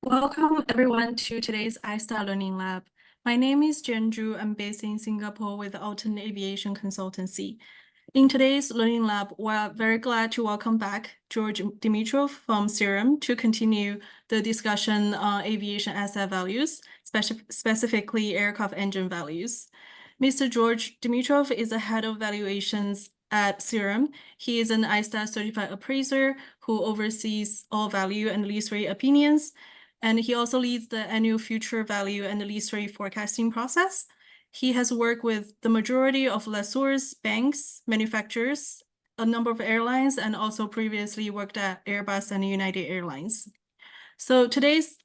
Welcome everyone to today's ISTAT Learning Lab. My name is Jen Zhu. I'm based in Singapore with Alton Aviation Consultancy. In today's Learning Lab, we're very glad to welcome back George Dimitroff from Serum to continue the discussion on aviation asset values, specifically aircraft engine values. Mr. George Dimitroff is the head of valuations at Serum. He is an ISTAT certified appraiser who oversees all value and lease rate opinions. And he also leads the annual future value and lease rate forecasting process. He has worked with the majority of lessors, banks, manufacturers, a number of airlines, and also previously worked at Airbus and United Airlines. So today's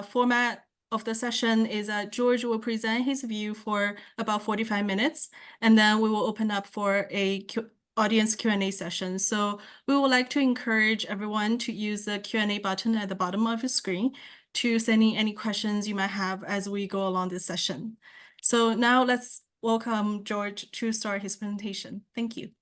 format of the session is that George will present his view for about 45 minutes, and then we will open up for a audience Q&A session. So we would like to encourage everyone to use the Q&A button at the bottom of your screen to send in any questions you might have as we go along this session. So now let's welcome George to start his presentation. Thank you.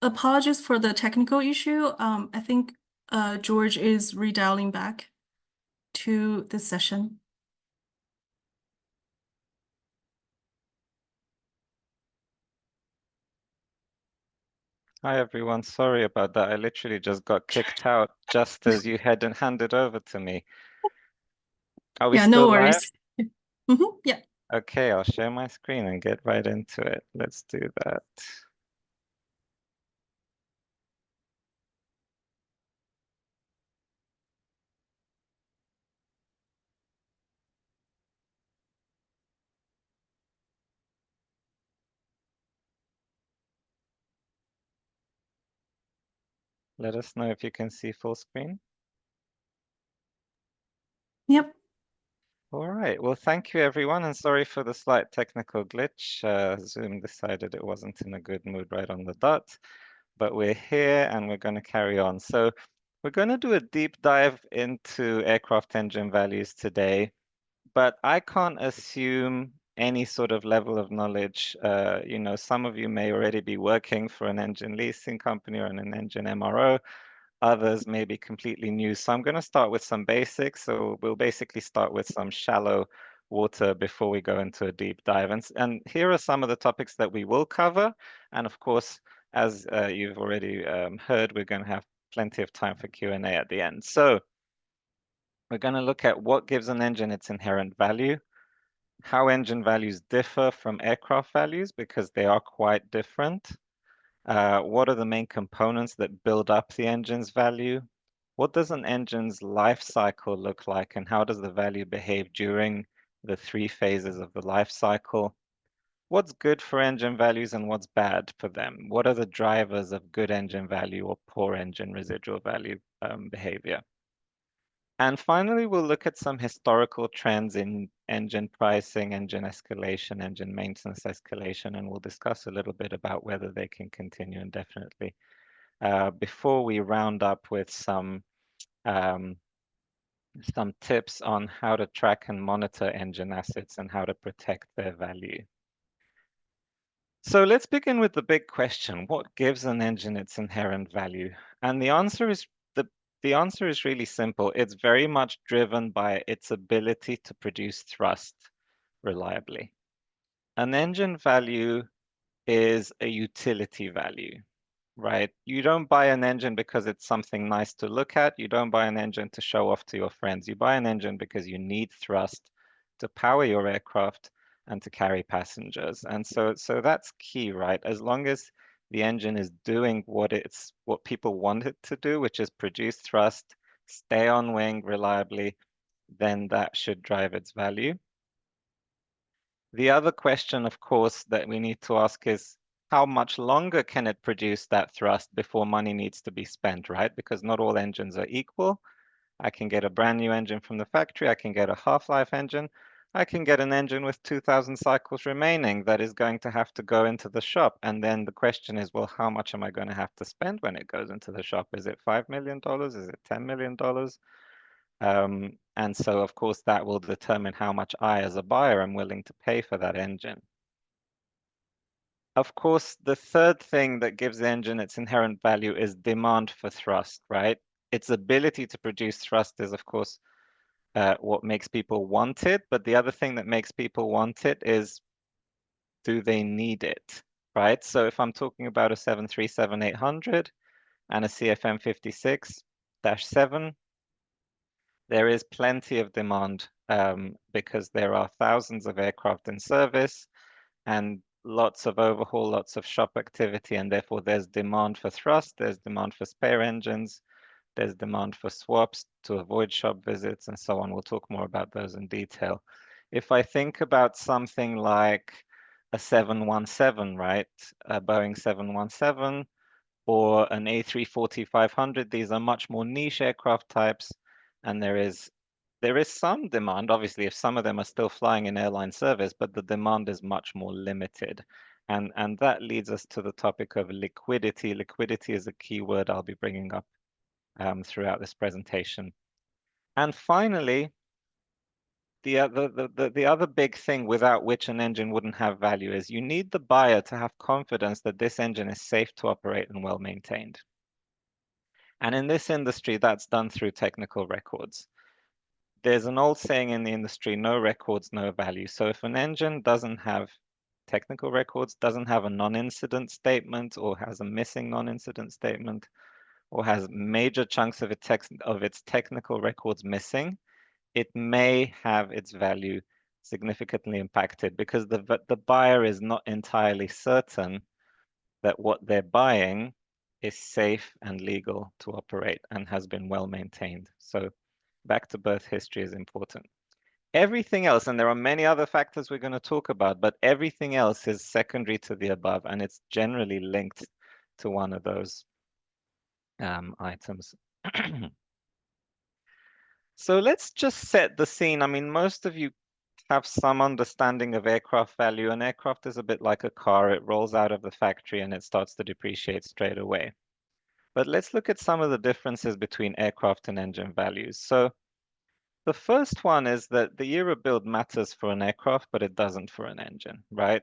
Apologies for the technical issue. I think George is redialing back to this session. Hi everyone, sorry about that. I literally just got kicked out just as you had handed over to me. Are we Yeah, still no live? worries. Yeah. Okay, I'll share my screen and get right into it. Let's do that. Let us know if you can see full screen. Yep. All right, well, thank you everyone, and sorry for the slight technical glitch. Zoom decided it wasn't in a good mood right on the dot, but we're here and we're going to carry on. So we're going to do a deep dive into aircraft engine values today, but I can't assume any sort of level of knowledge. You know, some of you may already be working for an engine leasing company or an engine MRO. Others may be completely new. So I'm going to start with some basics. So we'll basically start with some shallow water before we go into a deep dive. And here are some of the topics that we will cover. And of course, as you've already heard, we're going to have plenty of time for Q&A at the end. So we're going to look at what gives an engine its inherent value, how engine values differ from aircraft values because they are quite different. What are the main components that build up the engine's value? What does an engine's life cycle look like, and how does the value behave during the 3 phases of the life cycle? What's good for engine values and what's bad for them? What are the drivers of good engine value or poor engine residual value behavior? And finally, we'll look at some historical trends in engine pricing, engine escalation, engine maintenance escalation, and we'll discuss a little bit about whether they can continue indefinitely before we round up with some tips on how to track and monitor engine assets and how to protect their value. So let's begin with the big question. What gives an engine its inherent value? And the answer is really simple. It's very much driven by its ability to produce thrust reliably. An engine value is a utility value, right? You don't buy an engine because it's something nice to look at. You don't buy an engine to show off to your friends. You buy an engine because you need thrust to power your aircraft and to carry passengers. And so that's key, right? As long as the engine is doing what people want it to do, which is produce thrust, stay on wing reliably, then that should drive its value. The other question, of course, that we need to ask is how much longer can it produce that thrust before money needs to be spent, right? Because not all engines are equal. I can get a brand new engine from the factory. I can get a half-life engine. I can get an engine with 2,000 cycles remaining that is going to have to go into the shop. And then the question is, well, how much am I going to have to spend when it goes into the shop? Is it $5 million? Is it $10 million? And so, of course, that will determine how much I, as a buyer, am willing to pay for that engine. Of course, the third thing that gives the engine its inherent value is demand for thrust, right? Its ability to produce thrust is, of course, what makes people want it. But the other thing that makes people want it is, do they need it, right? So if I'm talking about a 737-800 and a CFM 56-7, there is plenty of demand because there are thousands of aircraft in service and lots of overhaul, lots of shop activity, and therefore there's demand for thrust, there's demand for spare engines, there's demand for swaps to avoid shop visits and so on. We'll talk more about those in detail. If I think about something like a 717, right? A Boeing 717 or an A340-500, these are much more niche aircraft types, and there is some demand, obviously, if some of them are still flying in airline service, but the demand is much more limited. And that leads us to the topic of liquidity. Liquidity is a key word I'll be bringing up throughout this presentation. And finally, the other big thing without which an engine wouldn't have value is you need the buyer to have confidence that this engine is safe to operate and well maintained. And in this industry, that's done through technical records. There's an old saying in the industry, no records, no value. So if an engine doesn't have technical records, doesn't have a non-incident statement or has a missing non-incident statement, or has major chunks of its technical records missing, it may have its value significantly impacted because the buyer is not entirely certain that what they're buying is safe and legal to operate and has been well maintained. So back to birth history is important. Everything else, and there are many other factors we're going to talk about, but everything else is secondary to the above, and it's generally linked to one of those items. So let's just set the scene. I mean, most of you have some understanding of aircraft value. An aircraft is a bit like a car. It rolls out of the factory and it starts to depreciate straight away. But let's look at some of the differences between aircraft and engine values. So the first one is that the year of build matters for an aircraft, but it doesn't for an engine, right?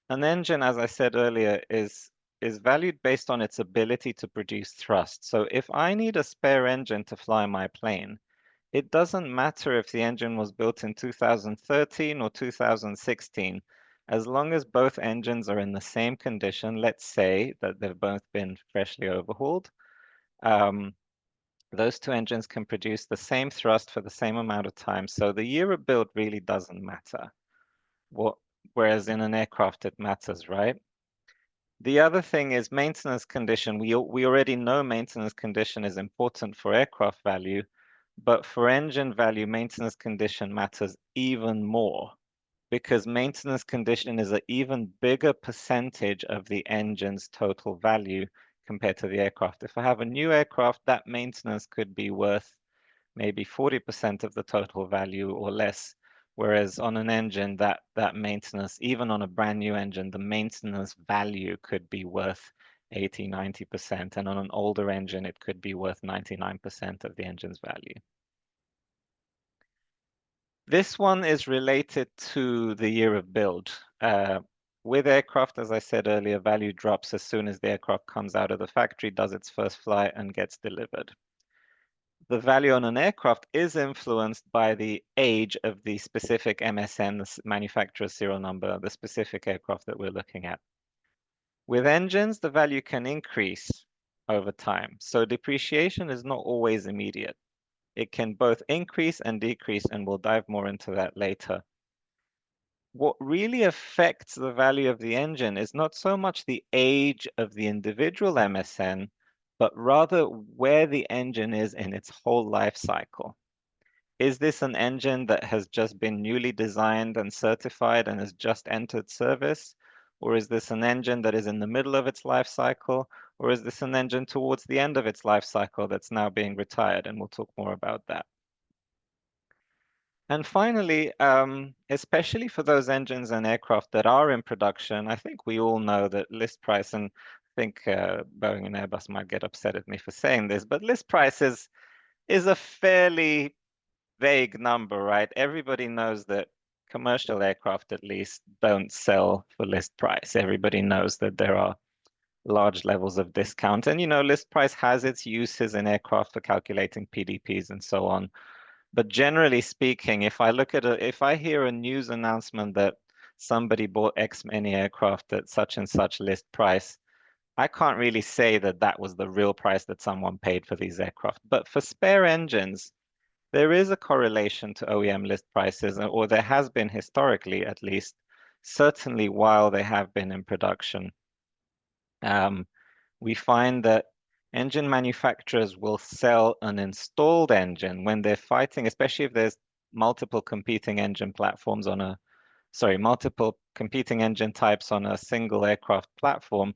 An engine, as I said earlier, is valued based on its ability to produce thrust. So if I need a spare engine to fly my plane, it doesn't matter if the engine was built in 2013 or 2016, as long as both engines are in the same condition, let's say that they've both been freshly overhauled, those two engines can produce the same thrust for the same amount of time. So the year of build really doesn't matter. Whereas in an aircraft, it matters, right? The other thing is maintenance condition. We already know maintenance condition is important for aircraft value, but for engine value, maintenance condition matters even more because maintenance condition is an even bigger percentage of the engine's total value compared to the aircraft. If I have a new aircraft, that maintenance could be worth maybe 40% of the total value or less. Whereas on an engine, that maintenance, even on a brand new engine, the maintenance value could be worth 80, 90%. And on an older engine, it could be worth 99% of the engine's value. This one is related to the year of build. With aircraft, as I said earlier, value drops as soon as the aircraft comes out of the factory, does its first flight, and gets delivered. The value on an aircraft is influenced by the age of the specific MSN, the manufacturer's serial number, the specific aircraft that we're looking at. With engines, the value can increase over time. So depreciation is not always immediate. It can both increase and decrease, and we'll dive more into that later. what really affects the value of the engine is not so much the age of the individual MSN, but rather where the engine is in its whole life cycle. Is this an engine that has just been newly designed and certified and has just entered service? Or is this an engine that is in the middle of its life cycle? Or is this an engine towards the end of its life cycle that's now being retired? And we'll talk more about that. And finally, especially for those engines and aircraft that are in production, I think we all know that list price, and I think Boeing and Airbus might get upset at me for saying this, but list price is a fairly vague number, right? Everybody knows that commercial aircraft, at least, don't sell for list price. Everybody knows that there are large levels of discount. And, list price has its uses in aircraft for calculating PDPs and so on. But generally speaking, if I hear a news announcement that somebody bought X many aircraft at such and such list price, I can't really say that that was the real price that someone paid for these aircraft. But for spare engines, there is a correlation to OEM list prices, or there has been historically at least, certainly while they have been in production. We find that engine manufacturers will sell an installed engine when they're fighting, especially if there's multiple competing engine platforms multiple competing engine types on a single aircraft platform.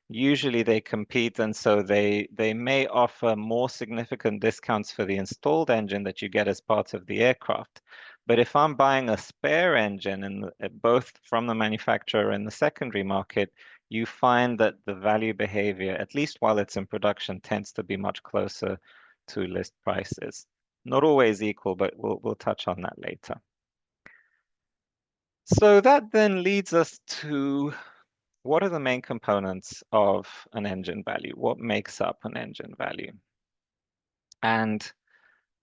Usually they compete, and so they may offer more significant discounts for the installed engine that you get as part of the aircraft. But if I'm buying a spare engine, and both from the manufacturer and the secondary market, you find that the value behavior, at least while it's in production, tends to be much closer to list prices. Not always equal, but we'll touch on that later. So that then leads us to, what are the main components of an engine value? What makes up an engine value? And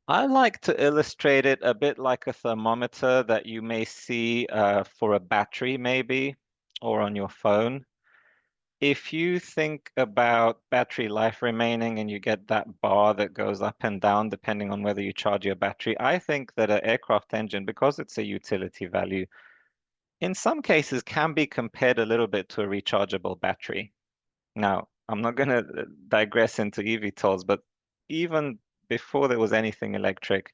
I like to illustrate it a bit like a thermometer that you may see for a battery, maybe, or on your phone. If you think about battery life remaining and you get that bar that goes up and down depending on whether you charge your battery, I think that an aircraft engine, because it's a utility value, in some cases can be compared a little bit to a rechargeable battery. Now, I'm not going to digress into eVTOLs, but even before there was anything electric,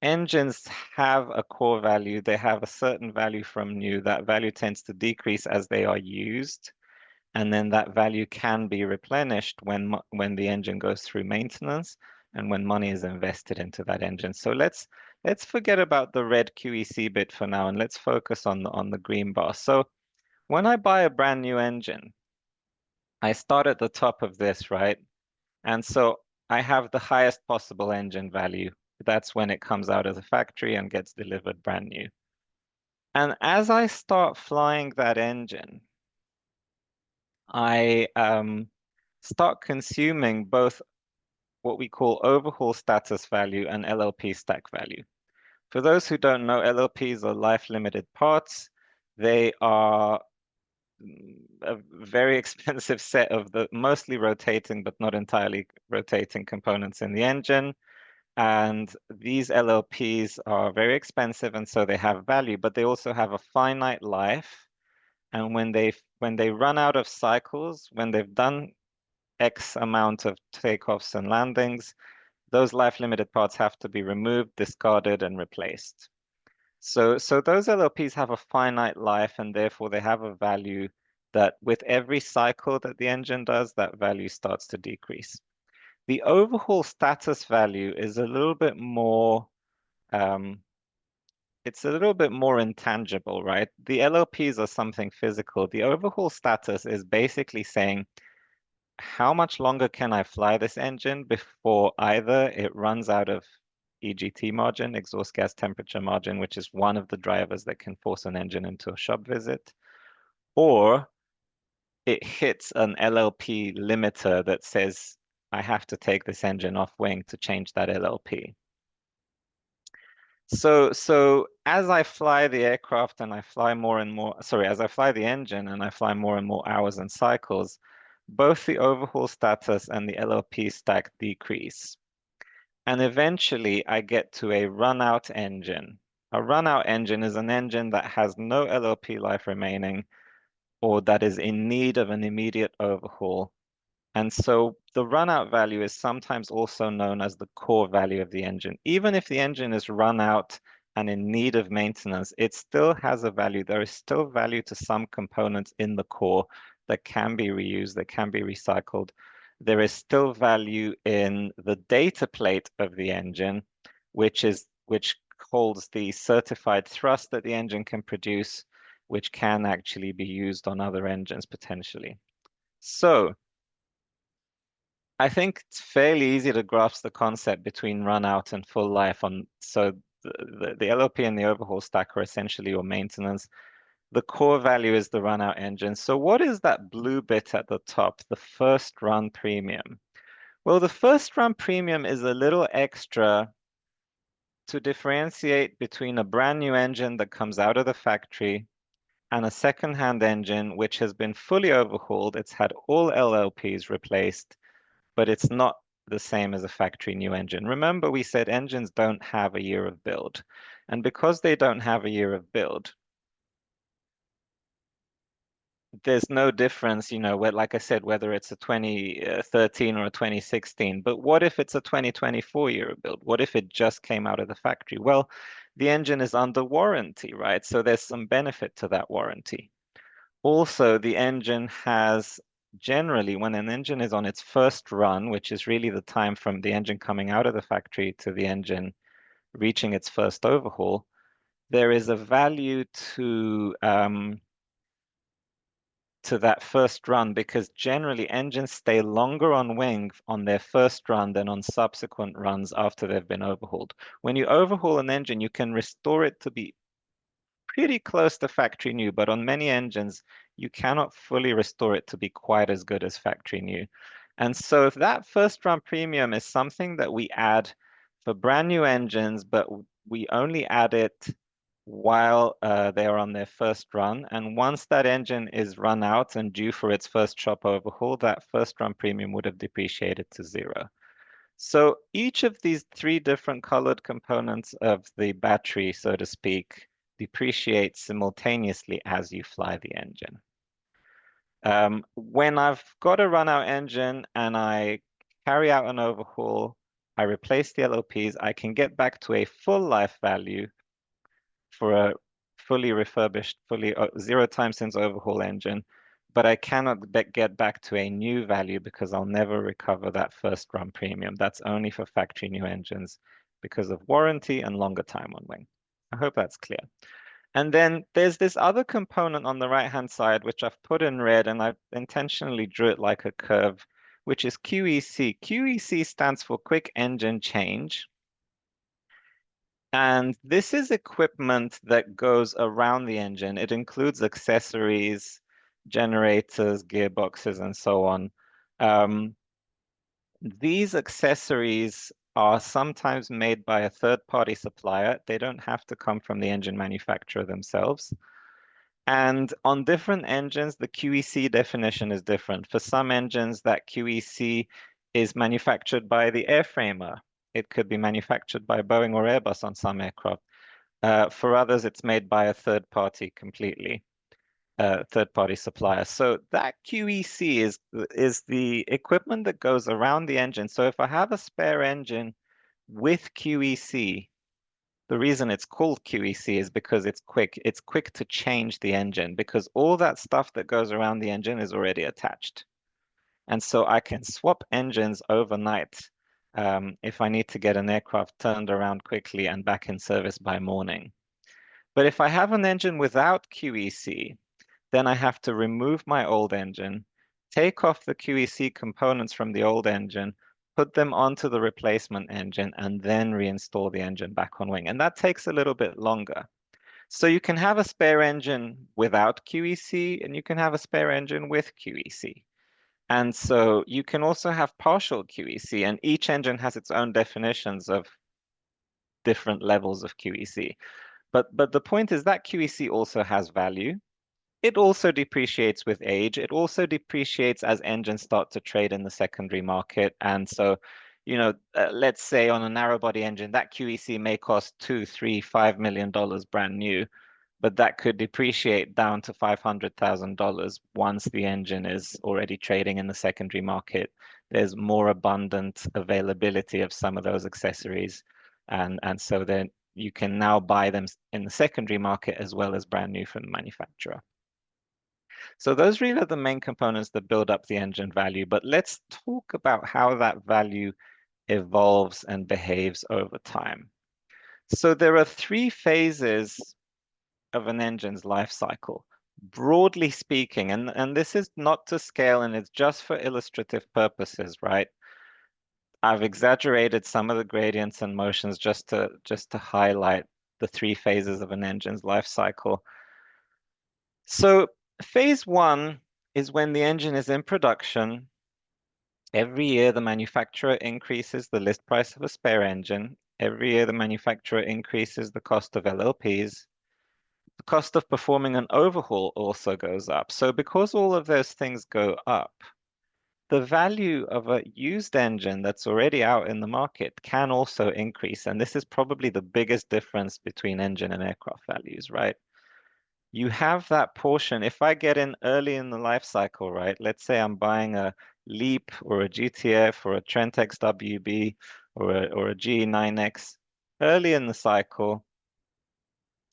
engines have a core value. They have a certain value from new. That value tends to decrease as they are used, and then that value can be replenished when the engine goes through maintenance and when money is invested into that engine. So let's forget about the red QEC bit for now, and let's focus on the green bar. So when I buy a brand new engine, I start at the top of this, right? And so I have the highest possible engine value. That's when it comes out of the factory and gets delivered brand new. And as I start flying that engine, I start consuming both what we call overhaul status value and LLP stack value. For those who don't know, LLPs are life limited parts. They are a very expensive set of the mostly rotating but not entirely rotating components in the engine. And these LLPs are very expensive, and so they have value, but they also have a finite life. And when they run out of cycles, when they've done X amount of takeoffs and landings, those life limited parts have to be removed, discarded, and replaced. So those LLPs have a finite life, and therefore they have a value that with every cycle that the engine does, that value starts to decrease. The overhaul status value is a little bit more, it's a little bit more intangible, right? The LLPs are something physical. The overhaul status is basically saying, how much longer can I fly this engine before either it runs out of EGT margin, exhaust gas temperature margin, which is one of the drivers that can force an engine into a shop visit, or it hits an LLP limiter that says, I have to take this engine off wing to change that LLP. So as I fly the aircraft and I fly more and more, sorry, as I fly the engine and I fly more and more hours and cycles, both the overhaul status and the LLP stack decrease. And eventually I get to a run out engine. A run-out engine is an engine that has no LLP life remaining or that is in need of an immediate overhaul. And so the run-out value is sometimes also known as the core value of the engine. Even if the engine is run out and in need of maintenance, it still has a value. There is still value to some components in the core that can be reused, that can be recycled. There is still value in the data plate of the engine, which holds the certified thrust that the engine can produce, which can actually be used on other engines potentially. So I think it's fairly easy to grasp the concept between run out and full life on. So the LLP and the overhaul stack are essentially your maintenance. The core value is the run out engine. So what is that blue bit at the top, the first run premium? Well, the first run premium is a little extra to differentiate between a brand new engine that comes out of the factory and a second-hand engine which has been fully overhauled. It's had all LLPs replaced, but it's not the same as a factory new engine. Remember, we said engines don't have a year of build. And because they don't have a year of build, there's no difference, like I said, whether it's a 2013 or a 2016. But what if it's a 2024 year of build? What if it just came out of the factory? Well, the engine is under warranty, right? So there's some benefit to that warranty. Also, the engine has generally, when an engine is on its first run, which is really the time from the engine coming out of the factory to the engine reaching its first overhaul, there is a value to that first run because generally engines stay longer on wing on their first run than on subsequent runs after they've been overhauled. When you overhaul an engine, you can restore it to be pretty close to factory new, but on many engines, you cannot fully restore it to be quite as good as factory new. And so if that first run premium is something that we add for brand new engines, but we only add it while they are on their first run. And once that engine is run out and due for its first shop overhaul, that first run premium would have depreciated to zero. So each of these three different colored components of the battery, so to speak, depreciates simultaneously as you fly the engine. When I've got a run-out engine and I carry out an overhaul, I replace the LLPs, I can get back to a full life value for a fully refurbished, fully zero time since overhaul engine, but I cannot get back to a new value because I'll never recover that first run premium. That's only for factory new engines because of warranty and longer time on wing. I hope that's clear. And then there's this other component on the right-hand side, which I've put in red, and I intentionally drew it like a curve, which is QEC. QEC stands for Quick Engine Change. And this is equipment that goes around the engine. It includes accessories, generators, gearboxes, and so on. These accessories are sometimes made by a third-party supplier. They don't have to come from the engine manufacturer themselves. And on different engines, the QEC definition is different. For some engines, that QEC is manufactured by the airframer. It could be manufactured by Boeing or Airbus on some aircraft. For others, it's made by a third party completely, third party supplier. So that QEC is the equipment that goes around the engine. So if I have a spare engine with QEC, the reason it's called QEC is because it's quick. It's quick to change the engine because all that stuff that goes around the engine is already attached. And so I can swap engines overnight if I need to get an aircraft turned around quickly and back in service by morning. But if I have an engine without QEC, then I have to remove my old engine, take off the QEC components from the old engine, put them onto the replacement engine, and then reinstall the engine back on wing. And that takes a little bit longer. So you can have a spare engine without QEC, and you can have a spare engine with QEC. And so you can also have partial QEC, and each engine has its own definitions of different levels of QEC. But the point is that QEC also has value. It also depreciates with age. It also depreciates as engines start to trade in the secondary market. And so, let's say on a narrow body engine, that QEC may cost $2, $3, $5 million brand new, but that could depreciate down to $500,000 once the engine is already trading in the secondary market. There's more abundant availability of some of those accessories, and so then you can now buy them in the secondary market as well as brand new from the manufacturer. So those really are the main components that build up the engine value, but let's talk about how that value evolves and behaves over time. So there are three phases of an engine's life cycle, broadly speaking, and this is not to scale and it's just for illustrative purposes, right? I've exaggerated some of the gradients and motions just to highlight the three phases of an engine's life cycle. So phase one is when the engine is in production. Every year, the manufacturer increases the list price of a spare engine. Every year, the manufacturer increases the cost of LLPs. The cost of performing an overhaul also goes up. So because all of those things go up, the value of a used engine that's already out in the market can also increase. And this is probably the biggest difference between engine and aircraft values, right? You have that portion. If I get in early in the life cycle, right? Let's say I'm buying a LEAP or a GTF or a Trent XWB or a GE9X early in the cycle,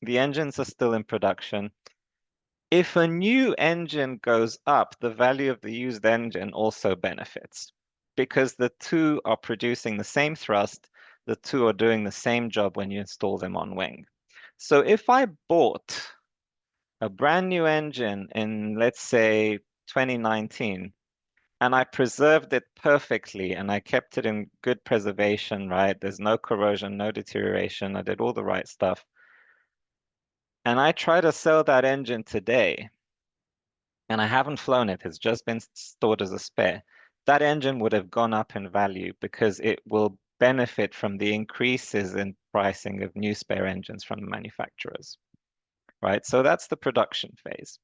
the engines are still in production. If a new engine goes up, the value of the used engine also benefits because the two are producing the same thrust, the two are doing the same job when you install them on wing. So if I bought a brand new engine in, let's say, 2019, and I preserved it perfectly and I kept it in good preservation, right? There's no corrosion, no deterioration. I did all the right stuff. And I try to sell that engine today, and I haven't flown it, it's just been stored as a spare. That engine would have gone up in value because it will benefit from the increases in pricing of new spare engines from the manufacturers, right? So that's the production phase.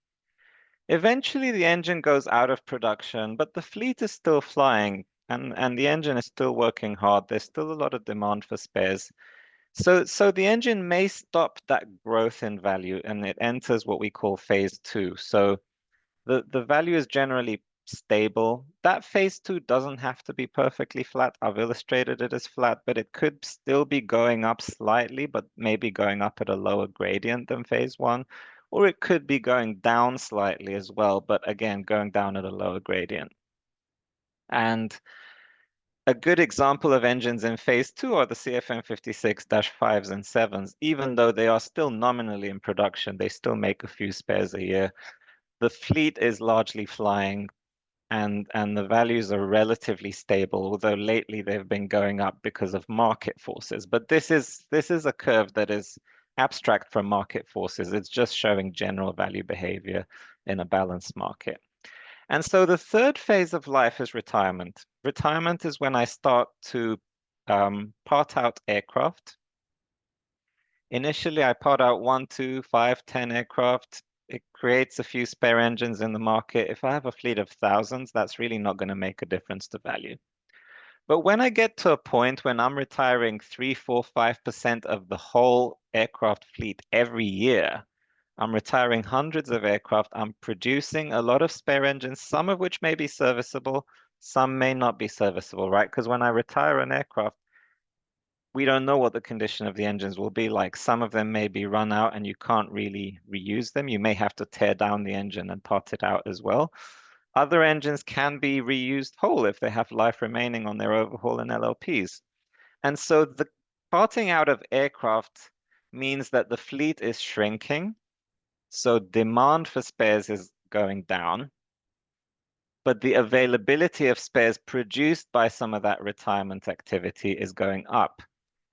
Eventually, the engine goes out of production, but the fleet is still flying and the engine is still working hard. There's still a lot of demand for spares. So the engine may stop that growth in value and it enters what we call phase two. So the value is generally stable. That phase two doesn't have to be perfectly flat. I've illustrated it as flat, but it could still be going up slightly, but maybe going up at a lower gradient than phase one, or it could be going down slightly as well, but again, going down at a lower gradient. And a good example of engines in phase two are the CFM56-5s and 7s. Even though they are still nominally in production, they still make a few spares a year. The fleet is largely flying and the values are relatively stable, although lately they've been going up because of market forces. But this is a curve that is abstract from market forces. It's just showing general value behavior in a balanced market. And so the third phase of life is retirement. Retirement is when I start to part out aircraft. Initially, I part out 1, 2, 5, 10 aircraft. It creates a few spare engines in the market. If I have a fleet of thousands, that's really not going to make a difference to value. But when I get to a point when I'm retiring 3, 4, 5% of the whole aircraft fleet every year, I'm retiring hundreds of aircraft. I'm producing a lot of spare engines, some of which may be serviceable, some may not be serviceable, right? Because when I retire an aircraft, we don't know what the condition of the engines will be like. Some of them may be run out and you can't really reuse them. You may have to tear down the engine and part it out as well. Other engines can be reused whole if they have life remaining on their overhaul and LLPs. And so the parting out of aircraft means that the fleet is shrinking. So demand for spares is going down, but the availability of spares produced by some of that retirement activity is going up.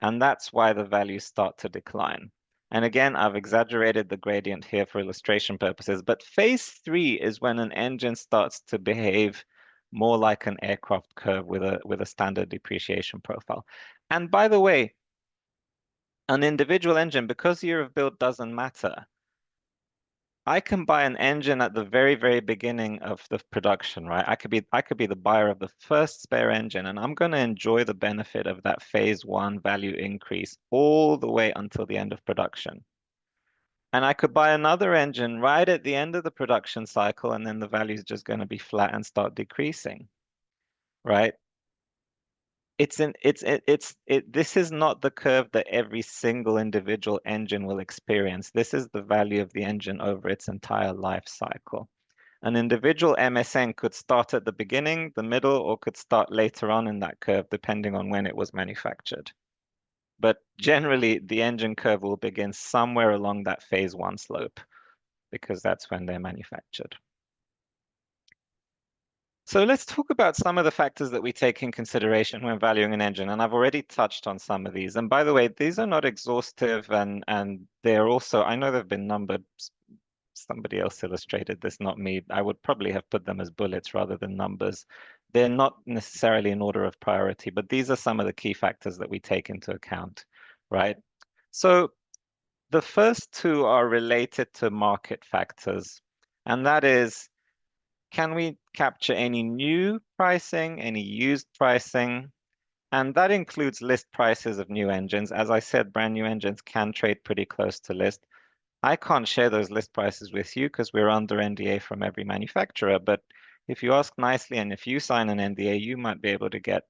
And that's why the values start to decline. And again, I've exaggerated the gradient here for illustration purposes, but phase three is when an engine starts to behave more like an aircraft curve with a standard depreciation profile. And by the way, an individual engine, because year of build doesn't matter, I can buy an engine at the very, very beginning of the production, right? I could be the buyer of the first spare engine, and I'm going to enjoy the benefit of that phase one value increase all the way until the end of production. And I could buy another engine right at the end of the production cycle, and then the value is just going to be flat and start decreasing, right? This is not the curve that every single individual engine will experience. This is the value of the engine over its entire life cycle. An individual MSN could start at the beginning, the middle, or could start later on in that curve, depending on when it was manufactured. But generally, the engine curve will begin somewhere along that phase one slope, because that's when they're manufactured. So let's talk about some of the factors that we take in consideration when valuing an engine. And I've already touched on some of these. And by the way, these are not exhaustive, and they're also, I know they've been numbered. Somebody else illustrated this, not me. I would probably have put them as bullets rather than numbers. They're not necessarily in order of priority, but these are some of the key factors that we take into account, right? So the first two are related to market factors, and that is, can we capture any new pricing, any used pricing? And that includes list prices of new engines. As I said, brand new engines can trade pretty close to list. I can't share those list prices with you because we're under NDA from every manufacturer. But if you ask nicely and if you sign an NDA, you might be able to get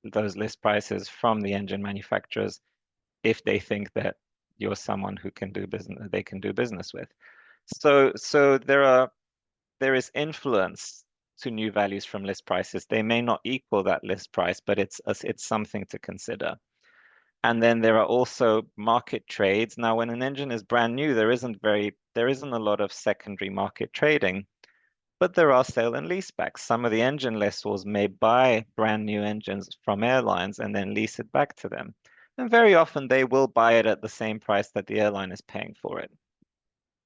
those list prices from the engine manufacturers if they think that you're someone who can do business, they can do business with. So there is influence to new values from list prices. They may not equal that list price, but it's something to consider. And then there are also market trades. Now, when an engine is brand new, there isn't a lot of secondary market trading, but there are sale and leasebacks. Some of the engine lessors may buy brand new engines from airlines and then lease it back to them. And very often they will buy it at the same price that the airline is paying for it,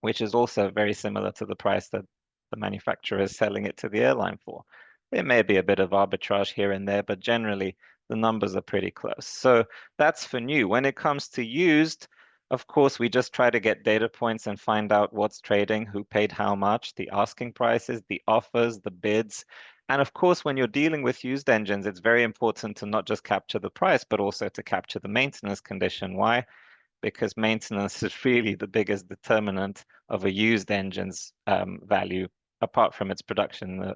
which is also very similar to the price that the manufacturer is selling it to the airline for. There may be a bit of arbitrage here and there, but generally the numbers are pretty close. So that's for new. When it comes to used, of course, we just try to get data points and find out what's trading, who paid how much, the asking prices, the offers, the bids. And of course, when you're dealing with used engines, it's very important to not just capture the price, but also to capture the maintenance condition. Why? Because maintenance is really the biggest determinant of a used engine's value, apart from its production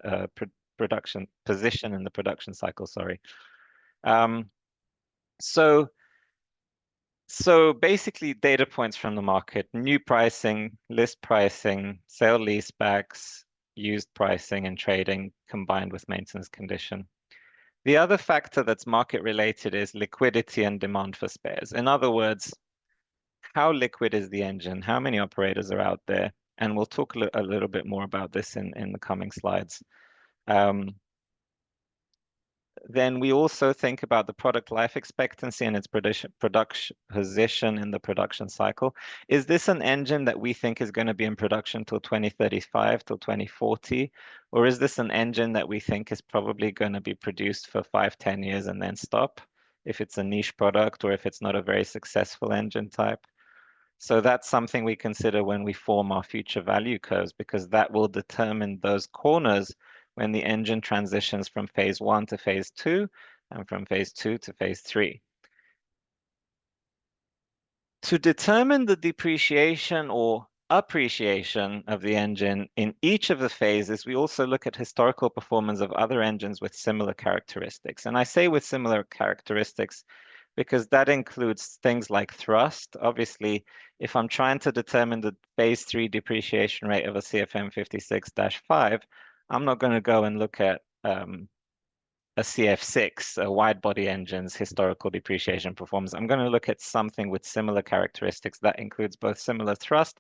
position in the production cycle. Sorry. Um, so basically, data points from the market: new pricing, list pricing, sale leasebacks, used pricing, and trading combined with maintenance condition. The other factor that's market related is liquidity and demand for spares. In other words, how liquid is the engine? How many operators are out there? And we'll talk a little bit more about this in the coming slides. Then we also think about the product life expectancy and its production position in the production cycle. Is this an engine that we think is going to be in production till 2035, till 2040? Or is this an engine that we think is probably going to be produced for 5, 10 years and then stop, if it's a niche product or if it's not a very successful engine type? So that's something we consider when we form our future value curves, because that will determine those corners when the engine transitions from phase one to phase two and from phase two to phase three. To determine the depreciation or appreciation of the engine in each of the phases, we also look at historical performance of other engines with similar characteristics. And I say with similar characteristics because that includes things like thrust. Obviously, if I'm trying to determine the phase three depreciation rate of a CFM 56-5, I'm not going to go and look at a CF6, a wide body engine's historical depreciation performance. I'm going to look at something with similar characteristics that includes both similar thrust,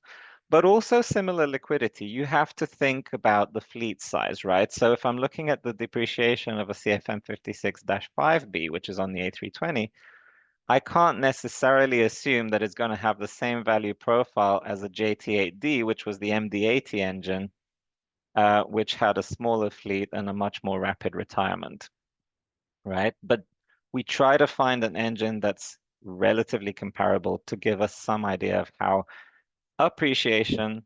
but also similar liquidity. You have to think about the fleet size, right? So if I'm looking at the depreciation of a CFM 56-5B, which is on the A320, I can't necessarily assume that it's going to have the same value profile as a JT8D, which was the MD80 engine, which had a smaller fleet and a much more rapid retirement, right? But we try to find an engine that's relatively comparable to give us some idea of how appreciation,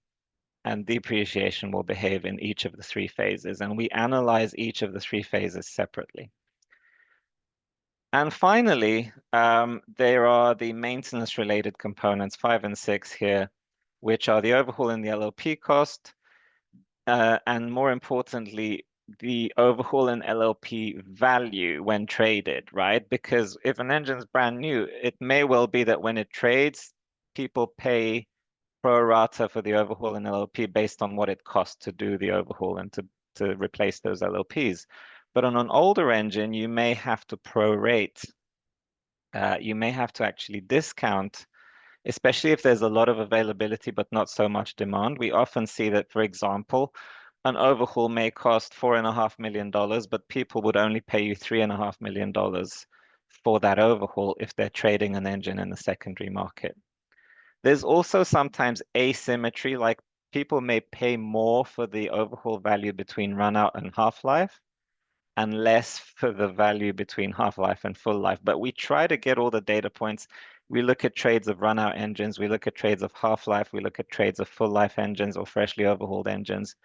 and depreciation will behave in each of the three phases. And we analyze each of the three phases separately. And finally, there are the maintenance-related components, 5 and 6 here, which are the overhaul and the LLP cost, and more importantly, the overhaul and LLP value when traded, right? Because if an engine's brand new, it may well be that when it trades, people pay pro rata for the overhaul and LLP based on what it costs to do the overhaul and to replace those LLPs. But on an older engine, you may have to prorate. You may have to actually discount, especially if there's a lot of availability but not so much demand. We often see that, for example, an overhaul may cost $4.5 million, but people would only pay you $3.5 million for that overhaul if they're trading an engine in the secondary market. There's also sometimes asymmetry, like people may pay more for the overhaul value between run-out and half-life, and less for the value between half-life and full life. But we try to get all the data points. We look at trades of run-out engines, we look at trades of half-life, we look at trades of full-life engines or freshly overhauled engines,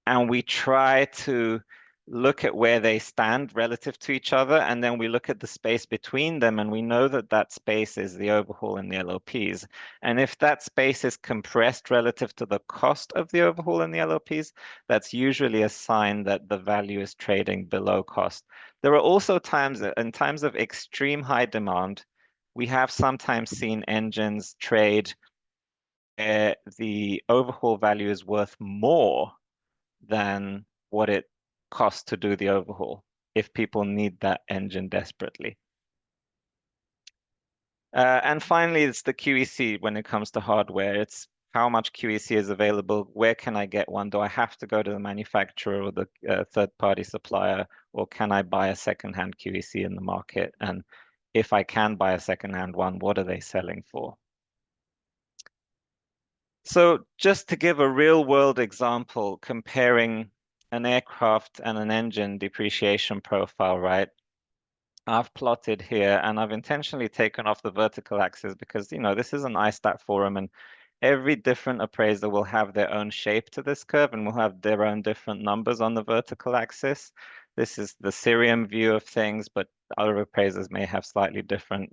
and we try to look at where they stand relative to each other, and then we look at the space between them, and we know that that space is the overhaul and the LLPs. And if that space is compressed relative to the cost of the overhaul and the LLPs, that's usually a sign that the value is trading below cost. There are also times, in times of extreme high demand, we have sometimes seen engines trade where the overhaul value is worth more than what it costs to do the overhaul if people need that engine desperately. And finally, it's the QEC when it comes to hardware. It's how much QEC is available, where can I get one? Do I have to go to the manufacturer or the third-party supplier, or can I buy a second-hand QEC in the market? And if I can buy a second-hand one, what are they selling for? So just to give a real-world example, comparing an aircraft and an engine depreciation profile, right? I've plotted here, and I've intentionally taken off the vertical axis because, you know, this is an ISTAT forum, and every different appraiser will have their own shape to this curve and will have their own different numbers on the vertical axis. This is the Cirium view of things, but other appraisers may have slightly different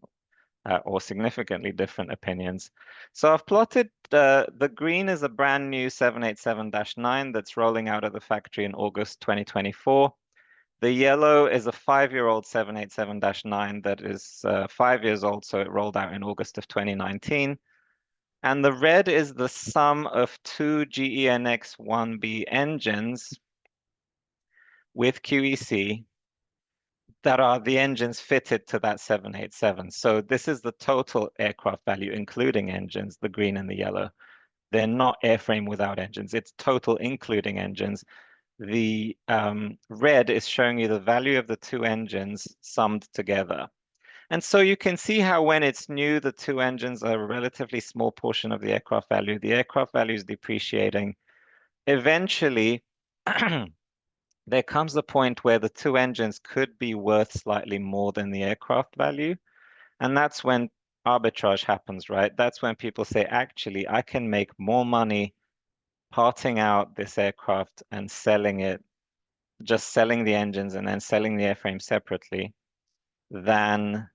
or significantly different opinions. So I've plotted the green is a brand new 787-9 that's rolling out of the factory in August 2024. The yellow is a 5-year-old 787-9 that is 5 years old, so it rolled out in August of 2019. And the red is the sum of two GEnx-1B engines with QEC that are the engines fitted to that 787. So this is the total aircraft value, including engines, the green and the yellow. They're not airframe without engines. It's total including engines. The red is showing you the value of the two engines summed together. And so you can see how when it's new, the two engines are a relatively small portion of the aircraft value. The aircraft value is depreciating. Eventually, there comes a point where the two engines could be worth slightly more than the aircraft value. And that's when arbitrage happens, right? That's when people say, actually, I can make more money parting out this aircraft and selling it, just selling the engines and then selling the airframe separately than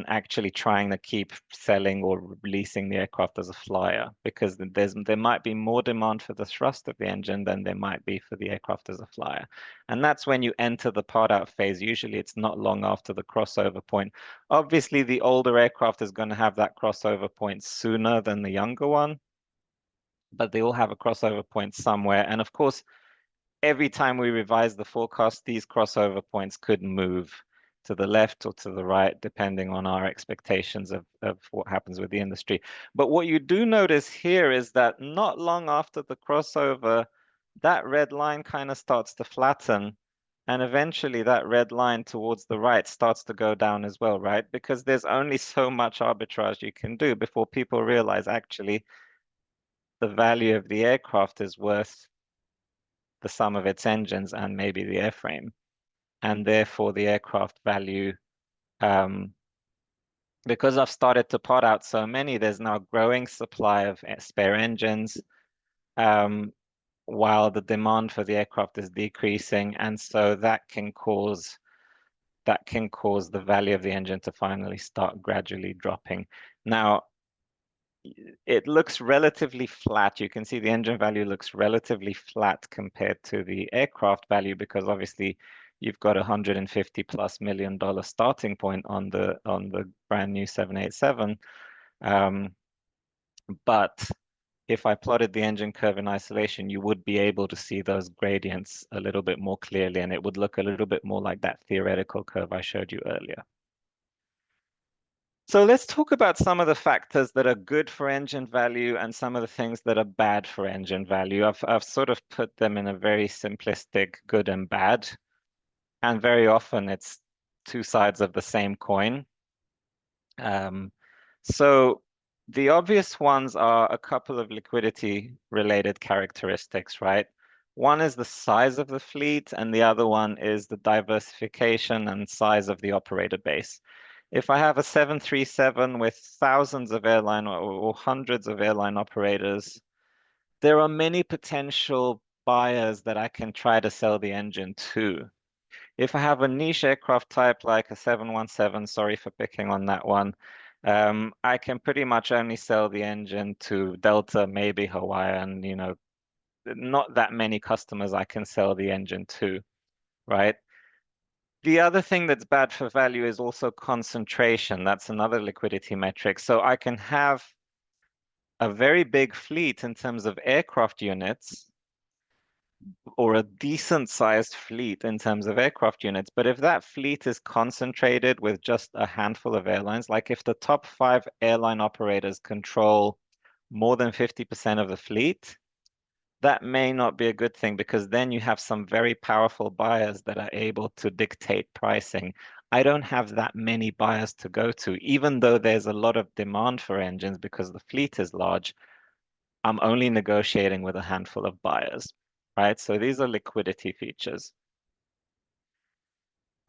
actually trying to keep selling or releasing the aircraft as a flyer, because there might be more demand for the thrust of the engine than there might be for the aircraft as a flyer. And that's when you enter the part out phase. Usually it's not long after the crossover point. Obviously, the older aircraft is going to have that crossover point sooner than the younger one, but they all have a crossover point somewhere. And of course, every time we revise the forecast, these crossover points could move to the left or to the right, depending on our expectations of what happens with the industry. But what you do notice here is that not long after the crossover, that red line kind of starts to flatten. And eventually that red line towards the right starts to go down as well, right? Because there's only so much arbitrage you can do before people realize actually the value of the aircraft is worth the sum of its engines and maybe the airframe. And therefore the aircraft value because I've started to pot out so many, there's now a growing supply of spare engines, while the demand for the aircraft is decreasing, and so that can cause the value of the engine to finally start gradually dropping. Now, it looks relatively flat. You can see the engine value looks relatively flat compared to the aircraft value because obviously you've got $150+ million starting point on the brand new 787. But if I plotted the engine curve in isolation, you would be able to see those gradients a little bit more clearly, and it would look a little bit more like that theoretical curve I showed you earlier. So let's talk about some of the factors that are good for engine value and some of the things that are bad for engine value. I've sort of put them in a very simplistic good and bad, and very often it's two sides of the same coin. So the obvious ones are a couple of liquidity related characteristics, right? One is the size of the fleet, and the other one is the diversification and size of the operator base. If I have a 737 with thousands of airline or hundreds of airline operators, there are many potential buyers that I can try to sell the engine to. If I have a niche aircraft type like a 717, sorry for picking on that one, I can pretty much only sell the engine to Delta, maybe Hawaiian, not that many customers I can sell the engine to, right? The other thing that's bad for value is also concentration. That's another liquidity metric. So I can have a very big fleet in terms of aircraft units, or a decent sized fleet in terms of aircraft units. But if that fleet is concentrated with just a handful of airlines, like if the top 5 airline operators control more than 50% of the fleet, that may not be a good thing because then you have some very powerful buyers that are able to dictate pricing. I don't have that many buyers to go to, even though there's a lot of demand for engines because the fleet is large. I'm only negotiating with a handful of buyers, right? So these are liquidity features.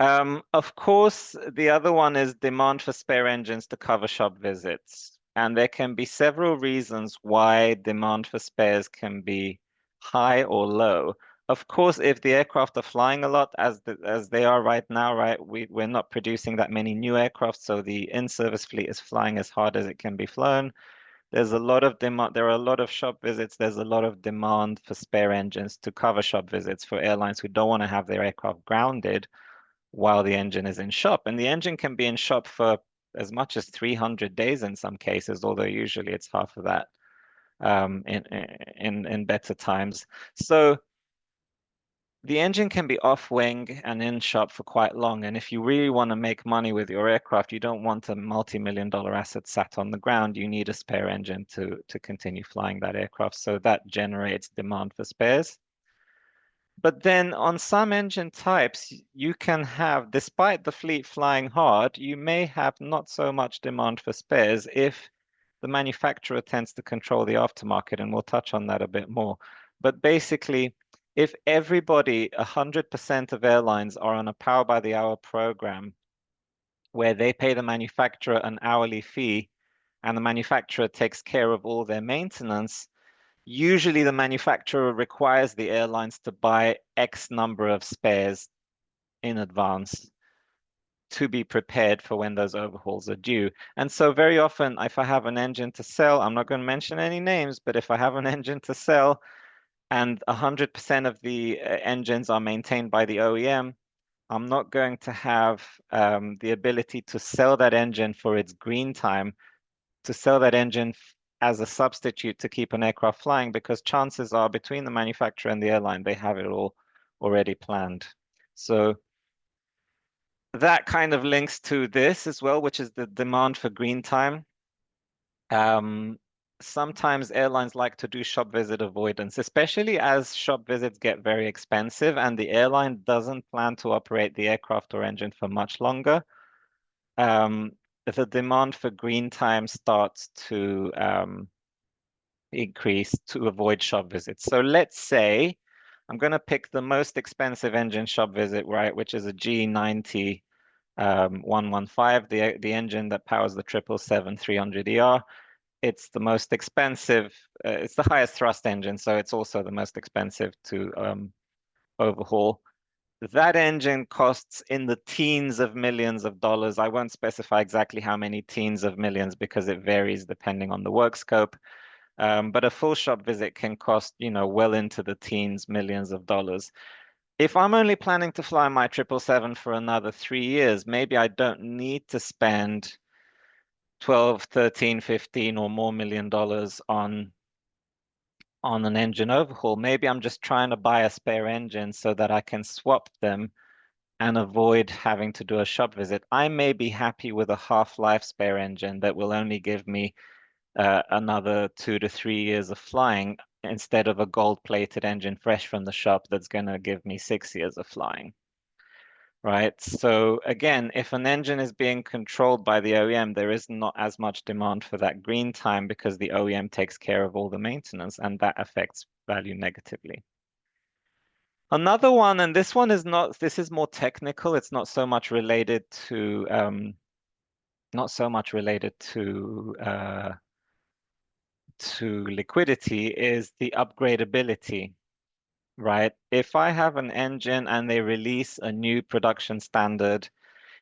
Of course, the other one is demand for spare engines to cover shop visits. And there can be several reasons why demand for spares can be high or low. Of course, if the aircraft are flying a lot, as they are right now, right, we're not producing that many new aircraft, so the in-service fleet is flying as hard as it can be flown. There's a lot of demand. There are a lot of shop visits. There's a lot of demand for spare engines to cover shop visits for airlines who don't want to have their aircraft grounded while the engine is in shop. And the engine can be in shop for as much as 300 days in some cases, although usually it's half of that in better times. So the engine can be off wing and in shop for quite long. And if you really want to make money with your aircraft, you don't want a multi-million-dollar asset sat on the ground. You need a spare engine to continue flying that aircraft. So that generates demand for spares. But then on some engine types, you can have, despite the fleet flying hard, you may have not so much demand for spares if the manufacturer tends to control the aftermarket, and we'll touch on that a bit more. But basically, if everybody, 100% of airlines are on a power by the hour program where they pay the manufacturer an hourly fee and the manufacturer takes care of all their maintenance, usually the manufacturer requires the airlines to buy X number of spares in advance to be prepared for when those overhauls are due. And so very often, if I have an engine to sell, I'm not going to mention any names, but if I have an engine to sell and 100% of the engines are maintained by the OEM, I'm not going to have the ability to sell that engine for its green time, to sell that engine as a substitute to keep an aircraft flying, because chances are between the manufacturer and the airline, they have it all already planned. So that kind of links to this as well, which is the demand for green time. Sometimes airlines like to do shop visit avoidance, especially as shop visits get very expensive and the airline doesn't plan to operate the aircraft or engine for much longer. The demand for green time starts to increase to avoid shop visits. So let's say I'm going to pick the most expensive engine shop visit, right, which is a G90 115, the engine that powers the 777-300ER. It's the most expensive, it's the highest thrust engine, so it's also the most expensive to overhaul. That engine costs in the teens of millions of dollars. I won't specify exactly how many teens of millions because it varies depending on the work scope. But a full shop visit can cost, well into the teens, millions of dollars. If I'm only planning to fly my 777 for another 3 years, maybe I don't need to spend 12, 13, 15 or more million dollars on an engine overhaul. Maybe I'm just trying to buy a spare engine so that I can swap them and avoid having to do a shop visit. I may be happy with a half-life spare engine that will only give me another 2 to 3 years of flying instead of a gold-plated engine fresh from the shop that's going to give me 6 years of flying. Right. So again, if an engine is being controlled by the OEM, there is not as much demand for that green time because the OEM takes care of all the maintenance and that affects value negatively. Another one, and this one is not, this is more technical. It's not so much related to, to liquidity, is the upgradability, right? If I have an engine and they release a new production standard,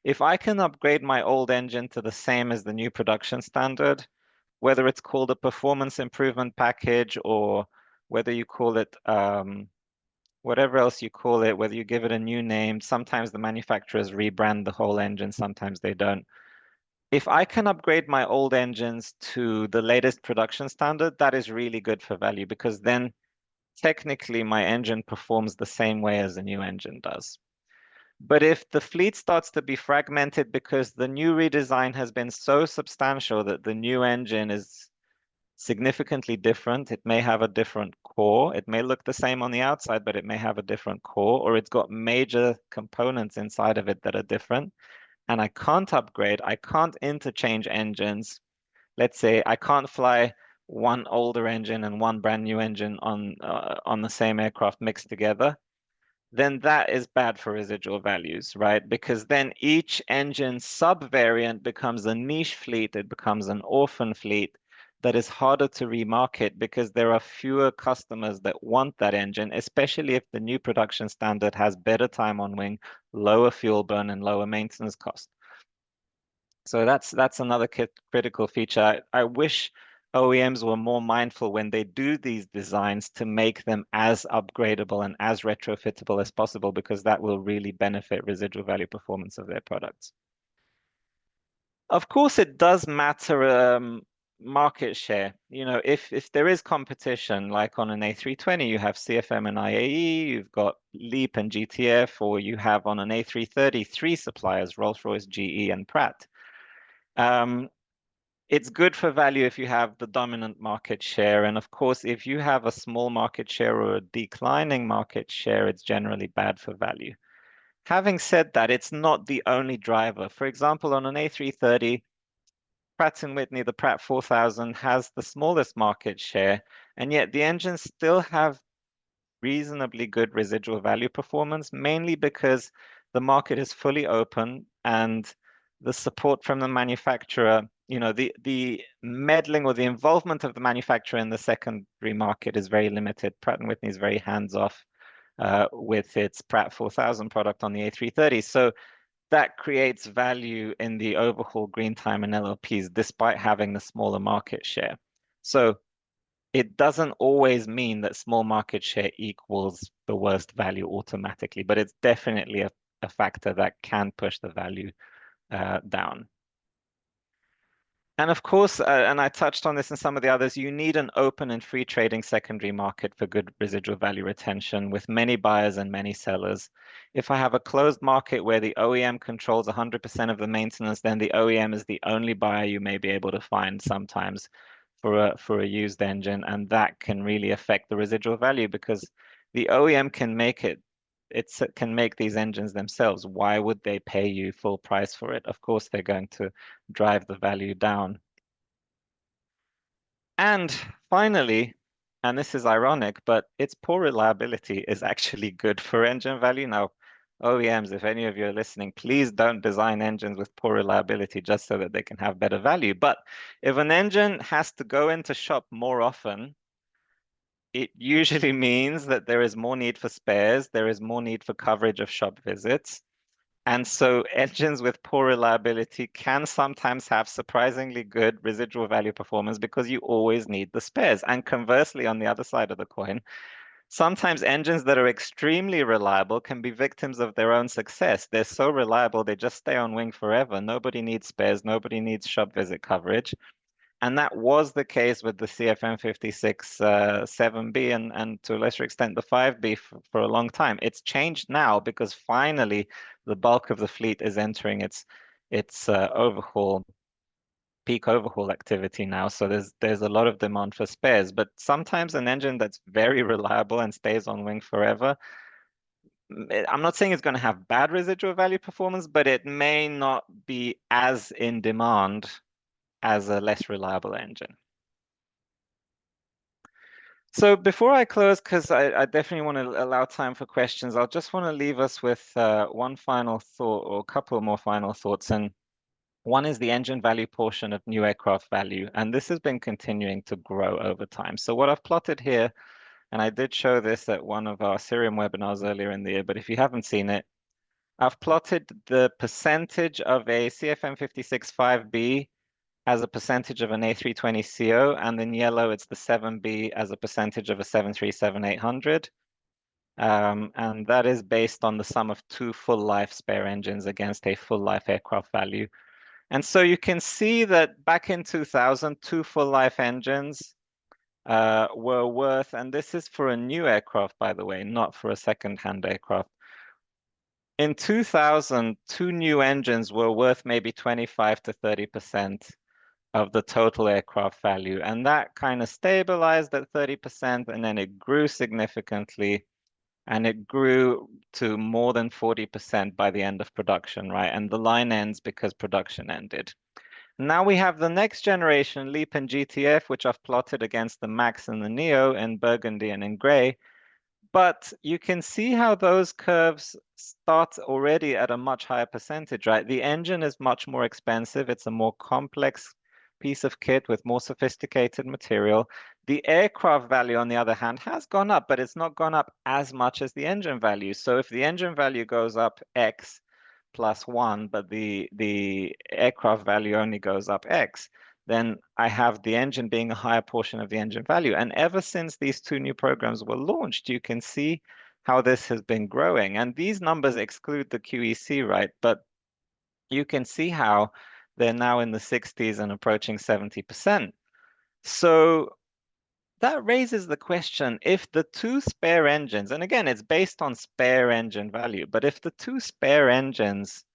if I can upgrade my old engine to the same as the new production standard, whether it's called a performance improvement package or whether you call it whatever else you call it, whether you give it a new name, sometimes the manufacturers rebrand the whole engine, sometimes they don't. If I can upgrade my old engines to the latest production standard, that is really good for value because then technically my engine performs the same way as the new engine does. But if the fleet starts to be fragmented because the new redesign has been so substantial that the new engine is significantly different, it may have a different core. It may look the same on the outside, but it may have a different core, or it's got major components inside of it that are different. And I can't upgrade, I can't interchange engines. Let's say I can't fly one older engine and one brand new engine on the same aircraft mixed together, then that is bad for residual values, right? Because then each engine subvariant becomes a niche fleet, it becomes an orphan fleet that is harder to remarket because there are fewer customers that want that engine, especially if the new production standard has better time on wing, lower fuel burn, and lower maintenance cost. So that's another critical feature. I wish OEMs were more mindful when they do these designs to make them as upgradable and as retrofittable as possible, because that will really benefit residual value performance of their products. Of course, it does matter market share. If there is competition, like on an A320, you have CFM and IAE, you've got LEAP and GTF, or you have on an A330, three suppliers, Rolls-Royce, GE, and Pratt. It's good for value if you have the dominant market share. And of course, if you have a small market share or a declining market share, it's generally bad for value. Having said that, it's not the only driver. For example, on an A330, Pratt & Whitney, the Pratt 4000, has the smallest market share, and yet the engines still have reasonably good residual value performance, mainly because the market is fully open and the support from the manufacturer, the meddling or the involvement of the manufacturer in the secondary market is very limited. Pratt & Whitney is very hands-off with its Pratt 4000 product on the A330. So that creates value in the overhaul green time and LLPs, despite having the smaller market share. So it doesn't always mean that small market share equals the worst value automatically, but it's definitely a factor that can push the value down. And of course, and I touched on this in some of the others, you need an open and free trading secondary market for good residual value retention with many buyers and many sellers. If I have a closed market where the OEM controls 100% of the maintenance, then the OEM is the only buyer you may be able to find sometimes for a used engine, and that can really affect the residual value because the OEM can can make these engines themselves. Why would they pay you full price for it? Of course, they're going to drive the value down. And finally, and this is ironic, but its poor reliability is actually good for engine value. Now, OEMs, if any of you are listening, please don't design engines with poor reliability just so that they can have better value. But if an engine has to go into shop more often, it usually means that there is more need for spares, there is more need for coverage of shop visits. And so engines with poor reliability can sometimes have surprisingly good residual value performance because you always need the spares. And conversely, on the other side of the coin, sometimes engines that are extremely reliable can be victims of their own success. They're so reliable, they just stay on wing forever. Nobody needs spares, nobody needs shop visit coverage. And that was the case with the CFM56 7B and to a lesser extent the 5B for a long time. It's changed now because finally the bulk of the fleet is entering its peak overhaul activity now. So there's a lot of demand for spares. But sometimes an engine that's very reliable and stays on wing forever, I'm not saying it's going to have bad residual value performance, but it may not be as in demand as a less reliable engine. So before I close, because I definitely want to allow time for questions, I'll just want to leave us with one final thought or a couple more final thoughts. And one is the engine value portion of new aircraft value. And this has been continuing to grow over time. So what I've plotted here, and I did show this at one of our Cirium webinars earlier in the year, but if you haven't seen it, I've plotted the percentage of a CFM56 5B as a percentage of an A320ceo, and in yellow it's the 7B as a percentage of a 737-800. And that is based on the sum of two full life spare engines against a full life aircraft value. And so you can see that back in 2000, two full life engines were worth, and this is for a new aircraft, by the way, not for a second-hand aircraft. In 2000, two new engines were worth maybe 25 to 30% of the total aircraft value. And that kind of stabilized at 30%, and then it grew significantly, and it grew to more than 40% by the end of production, right? And the line ends because production ended. Now we have the next generation, LEAP and GTF, which I've plotted against the MAX and the NEO in burgundy and in gray. But you can see how those curves start already at a much higher percentage, right? The engine is much more expensive. It's a more complex piece of kit with more sophisticated material. The aircraft value, on the other hand, has gone up, but it's not gone up as much as the engine value. So if the engine value goes up X plus one, but the aircraft value only goes up X, then I have the engine being a higher portion of the engine value. And ever since these two new programs were launched, you can see how this has been growing. And these numbers exclude the QEC, right? But you can see how they're now in the 60s and approaching 70%. So that raises the question, if the two spare engines, and again, it's based on spare engine value, but if the two spare engines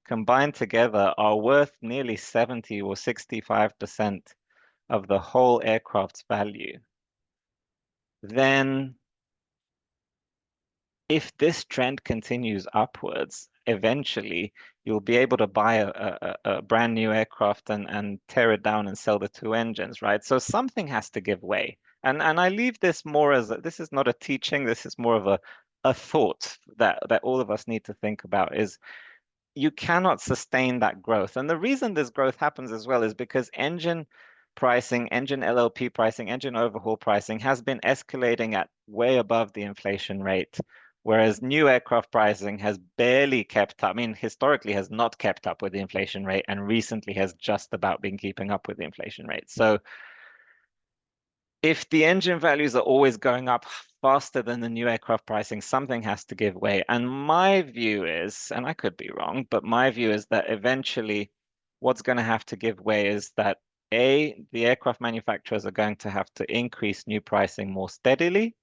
combined together are worth nearly 70 or 65% of the whole aircraft's value, then if this trend continues upwards, eventually you'll be able to buy a brand new aircraft and tear it down and sell the two engines, right? So something has to give way. And I leave this more as this is not a teaching, this is more of a thought that all of us need to think about is you cannot sustain that growth. And the reason this growth happens as well is because engine pricing, engine LLP pricing, engine overhaul pricing has been escalating at way above the inflation rate, whereas new aircraft pricing has barely kept up. I mean, historically has not kept up with the inflation rate and recently has just about been keeping up with the inflation rate. So if the engine values are always going up faster than the new aircraft pricing, something has to give way. And my view is, and I could be wrong, but my view is that eventually what's going to have to give way is that A, the aircraft manufacturers are going to have to increase new pricing more steadily.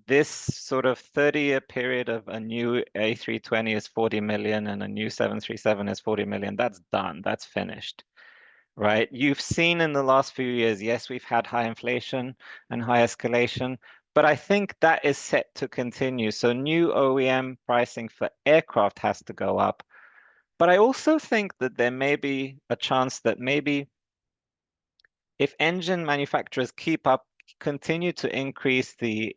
This sort of 30-year period of a new A320 is 40 million and a new 737 is 40 million. That's done. That's finished. Right? You've seen in the last few years, yes, we've had high inflation and high escalation, but I think that is set to continue. So new OEM pricing for aircraft has to go up. But I also think that there may be a chance that maybe if engine manufacturers keep up, continue to increase the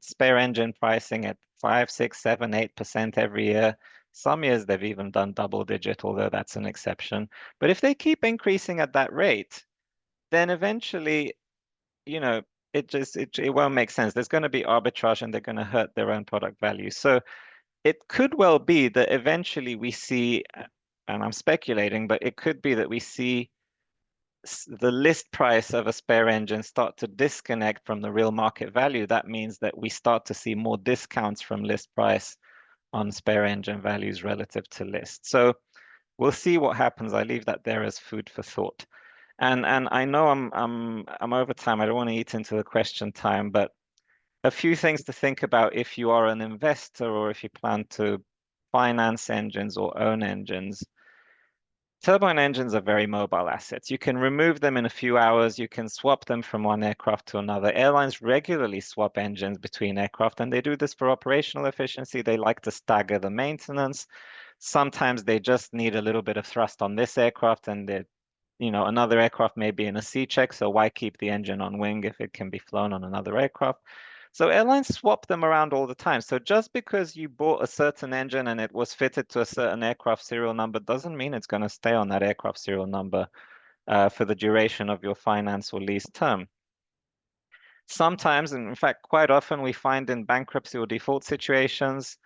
spare engine pricing at 5, 6, 7, 8% every year. Some years they've even done double digit, although that's an exception. But if they keep increasing at that rate, then eventually, you know, it won't make sense. There's going to be arbitrage and they're going to hurt their own product value. So it could well be that eventually we see, and I'm speculating, but it could be that we see the list price of a spare engine start to disconnect from the real market value. That means that we start to see more discounts from list price on spare engine values relative to list. So we'll see what happens. I leave that there as food for thought. And I know I'm over time. I don't want to eat into the question time, but a few things to think about if you are an investor or if you plan to finance engines or own engines. Turbine engines are very mobile assets. You can remove them in a few hours. You can swap them from one aircraft to another. Airlines regularly swap engines between aircraft, and they do this for operational efficiency. They like to stagger the maintenance. Sometimes they just need a little bit of thrust on this aircraft, and another aircraft may be in a C check, so why keep the engine on wing if it can be flown on another aircraft? So airlines swap them around all the time. So just because you bought a certain engine and it was fitted to a certain aircraft serial number doesn't mean it's going to stay on that aircraft serial number for the duration of your finance or lease term. Sometimes, and in fact, quite often, we find in bankruptcy or default situations,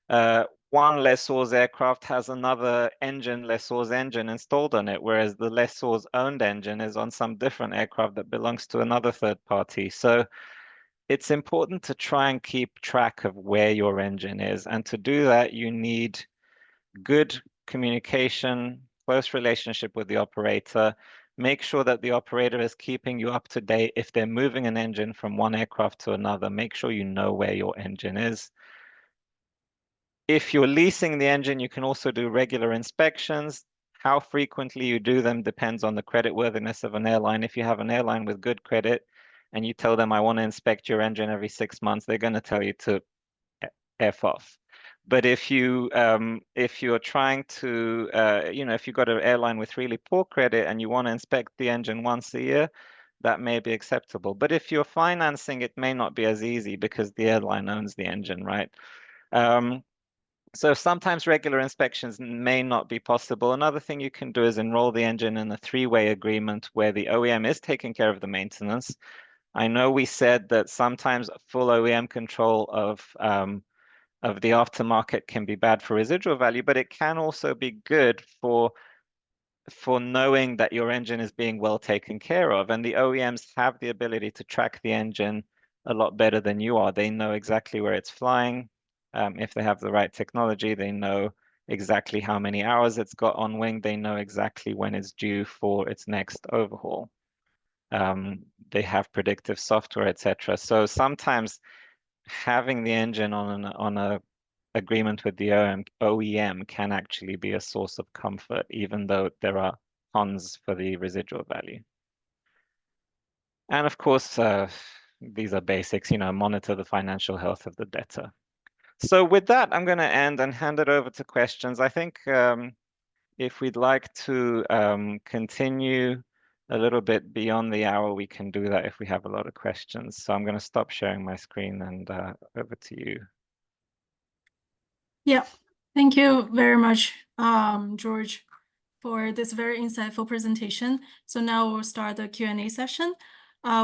one lessor's aircraft has another lessor's engine installed on it, whereas the lessor's owned engine is on some different aircraft that belongs to another third party. So it's important to try and keep track of where your engine is. And to do that, you need good communication, close relationship with the operator. Make sure that the operator is keeping you up to date. If they're moving an engine from one aircraft to another, make sure you know where your engine is. If you're leasing the engine, you can also do regular inspections. How frequently you do them depends on the creditworthiness of an airline. If you have an airline with good credit and you tell them, I want to inspect your engine every 6 months, they're going to tell you to F off. But if you're trying to, if you've got an airline with really poor credit and you want to inspect the engine once a year, that may be acceptable. But if you're financing, it may not be as easy because the airline owns the engine, right? So sometimes regular inspections may not be possible. Another thing you can do is enroll the engine in a three-way agreement where the OEM is taking care of the maintenance. I know we said that sometimes full OEM control of the aftermarket can be bad for residual value, but it can also be good for knowing that your engine is being well taken care of. And the OEMs have the ability to track the engine a lot better than you are. They know exactly where it's flying. If they have the right technology, they know exactly how many hours it's got on wing. They know exactly when it's due for its next overhaul. They have predictive software, etc. So sometimes having the engine on a agreement with the OEM can actually be a source of comfort, even though there are cons for the residual value. And of course, these are basics, monitor the financial health of the debtor. So with that, I'm going to end and hand it over to questions. I think if we'd like to continue a little bit beyond the hour, we can do that if we have a lot of questions. So I'm going to stop sharing my screen and over to you. Yeah, thank you very much, George, for this very insightful presentation. So now we'll start the Q&A session.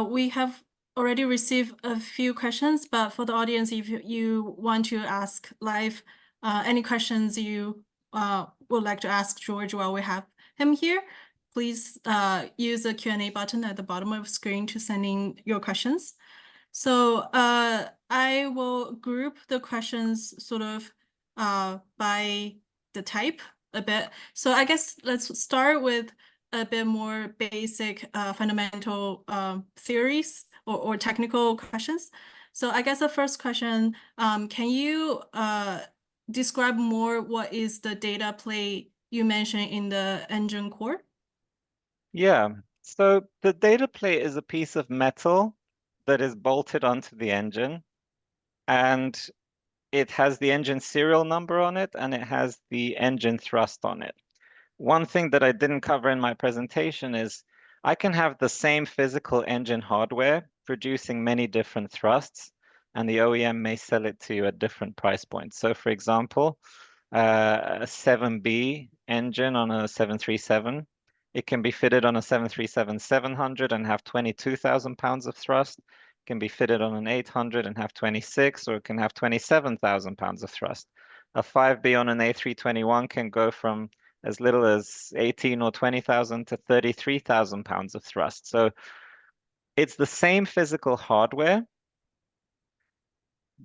We have already received a few questions, but for the audience, if you want to ask live any questions you would like to ask George while we have him here, please use the Q&A button at the bottom of the screen to send in your questions. So I will group the questions sort of by the type a bit. So I guess let's start with a bit more basic fundamental theories or technical questions. So I guess the first question, can you describe more what is the data plate you mentioned in the engine core? Yeah, so the data plate is a piece of metal that is bolted onto the engine, and it has the engine serial number on it, and it has the engine thrust on it. One thing that I didn't cover in my presentation is I can have the same physical engine hardware producing many different thrusts, and the OEM may sell it to you at different price points. So for example, a 7B engine on a 737, it can be fitted on a 737-700 and have 22,000 pounds of thrust. It can be fitted on an 800 and have 26, or it can have 27,000 pounds of thrust. A 5B on an A321 can go from as little as 18 or 20,000 to 33,000 pounds of thrust. So it's the same physical hardware,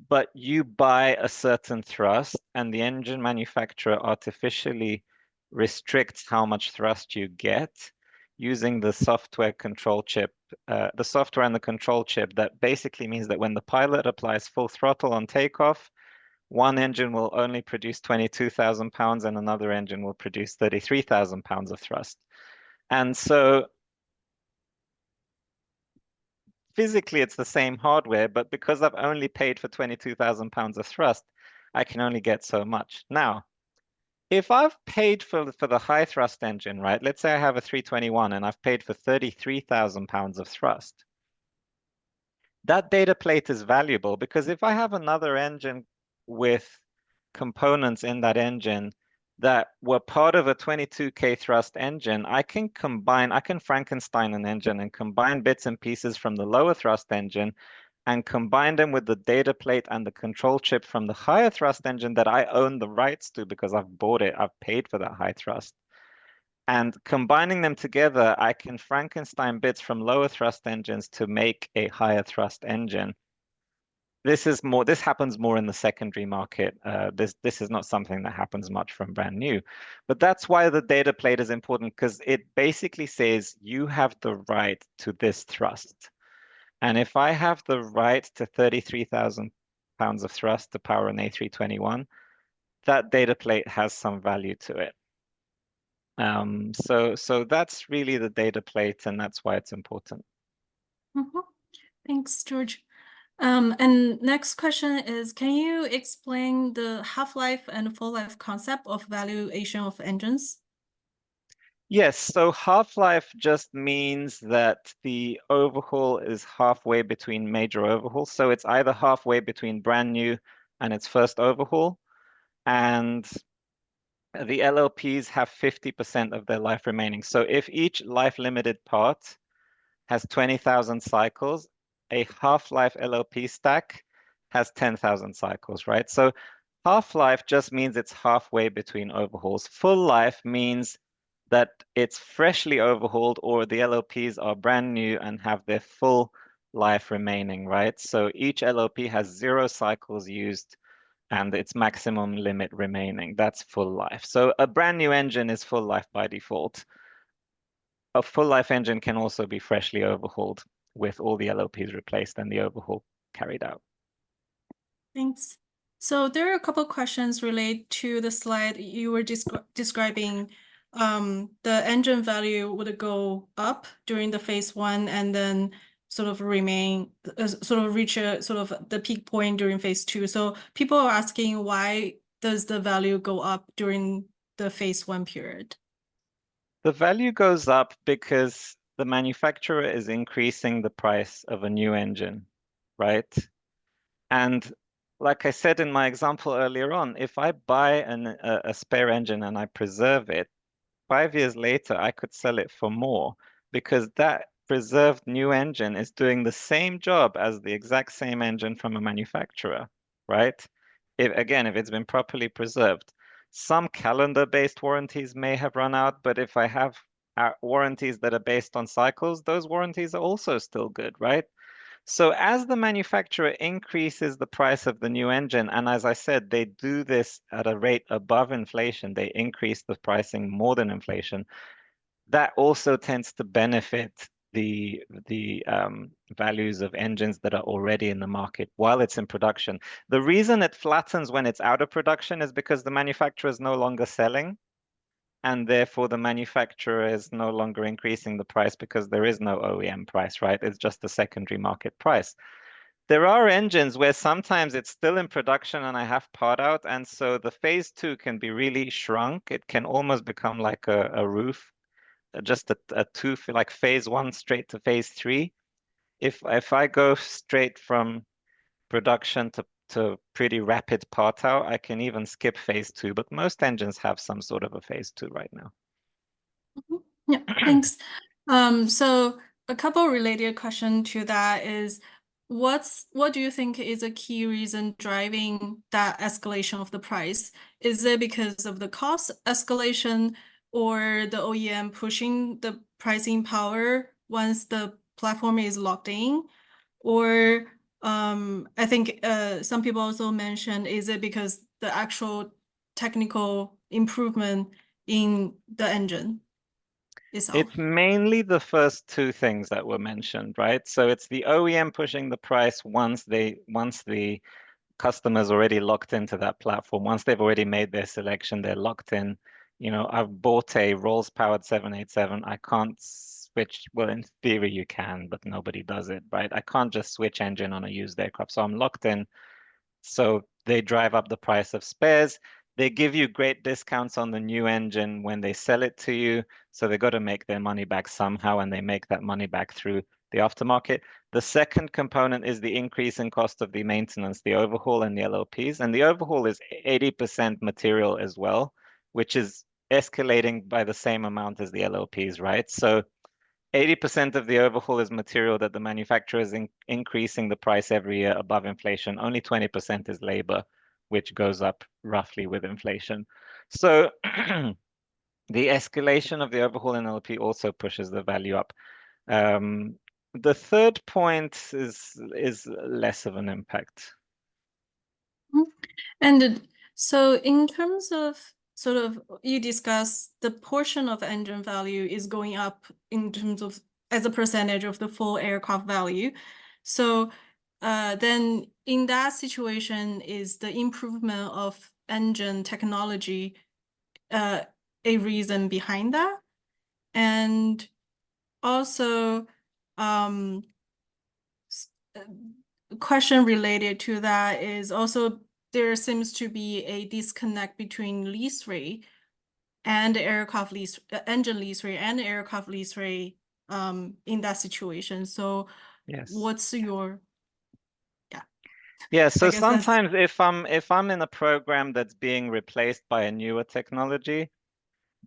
but you buy a certain thrust, and the engine manufacturer artificially restricts how much thrust you get using the software control chip, the software and the control chip. That basically means that when the pilot applies full throttle on takeoff, one engine will only produce 22,000 pounds and another engine will produce 33,000 pounds of thrust. And so physically it's the same hardware, but because I've only paid for 22,000 pounds of thrust, I can only get so much. Now, if I've paid for the high thrust engine, right? Let's say I have a 321 and I've paid for 33,000 pounds of thrust. That data plate is valuable because if I have another engine with components in that engine that were part of a 22K thrust engine, I can Frankenstein an engine and combine bits and pieces from the lower thrust engine and combine them with the data plate and the control chip from the higher thrust engine that I own the rights to because I've bought it, I've paid for that high thrust. And combining them together, I can Frankenstein bits from lower thrust engines to make a higher thrust engine. This happens more in the secondary market. This is not something that happens much from brand new. But that's why the data plate is important, because it basically says you have the right to this thrust. And if I have the right to 33,000 pounds of thrust to power an A321, that data plate has some value to it. So that's really the data plate, and that's why it's important. Thanks, George. And next question is, can you explain the half-life and full life concept of valuation of engines? Yes, so half-life just means that the overhaul is halfway between major overhauls. So it's either halfway between brand new and its first overhaul, and the LLPs have 50% of their life remaining. So if each life-limited part has 20,000 cycles, a half-life LLP stack has 10,000 cycles, right? So half-life just means it's halfway between overhauls. Full life means that it's freshly overhauled or the LLPs are brand new and have their full life remaining, right? So each LLP has 0 cycles used and its maximum limit remaining. That's full life. So a brand new engine is full life by default. A full life engine can also be freshly overhauled with all the LLPs replaced and the overhaul carried out. Thanks. So there are a couple questions related to the slide you were describing. The engine value would go up during the phase 1 and then sort of reach the peak point during phase 2. So people are asking, why does the value go up during the phase 1 period? The value goes up because the manufacturer is increasing the price of a new engine, right? And like I said in my example earlier on, if I buy a spare engine and I preserve it, 5 years later, I could sell it for more because that preserved new engine is doing the same job as the exact same engine from a manufacturer, right? If it's been properly preserved. Some calendar-based warranties may have run out, but if I have warranties that are based on cycles, those warranties are also still good, right? So as the manufacturer increases the price of the new engine, and as I said, they do this at a rate above inflation, they increase the pricing more than inflation, that also tends to benefit the values of engines that are already in the market while it's in production. The reason it flattens when it's out of production is because the manufacturer is no longer selling, and therefore the manufacturer is no longer increasing the price because there is no OEM price, right? It's just a secondary market price. There are engines where sometimes it's still in production and I have part out, and so the phase 2 can be really shrunk. It can almost become like a roof, just a two, like phase 1 straight to phase 3. If I go straight from production to pretty rapid part out, I can even skip phase 2, but most engines have some sort of a phase 2 right now. Yeah, thanks. So a couple related question to that is, what do you think is a key reason driving that escalation of the price? Is it because of the cost escalation or the OEM pushing the pricing power once the platform is locked in? Or I think some people also mentioned, is it because the actual technical improvement in the engine itself? It's mainly the first two things that were mentioned, right? So it's the OEM pushing the price once the customer's already locked into that platform. Once they've already made their selection, they're locked in. You know, I've bought a Rolls-powered 787. I can't switch. Well, in theory you can, but nobody does it, right? I can't just switch engine on a used aircraft. So I'm locked in. So they drive up the price of spares. They give you great discounts on the new engine when they sell it to you. So they got to make their money back somehow, and they make that money back through the aftermarket. The second component is the increase in cost of the maintenance, the overhaul and the LLPs. And the overhaul is 80% material as well, which is escalating by the same amount as the LLPs, right? So 80% of the overhaul is material that the manufacturer is increasing the price every year above inflation. Only 20% is labor, which goes up roughly with inflation. So the escalation of the overhaul in LP also pushes the value up. The third point is less of an impact. And so in terms of sort of, you discuss the portion of engine value is going up in terms of as a percentage of the full aircraft value. So then in that situation, is the improvement of engine technology a reason behind that? And also, um, question related to that is also there seems to be a disconnect between lease rate and engine lease rate and aircraft lease rate in that situation. So Yes. what's your, yeah, Yeah, I so guess that's, sometimes if I'm in a program that's being replaced by a newer technology,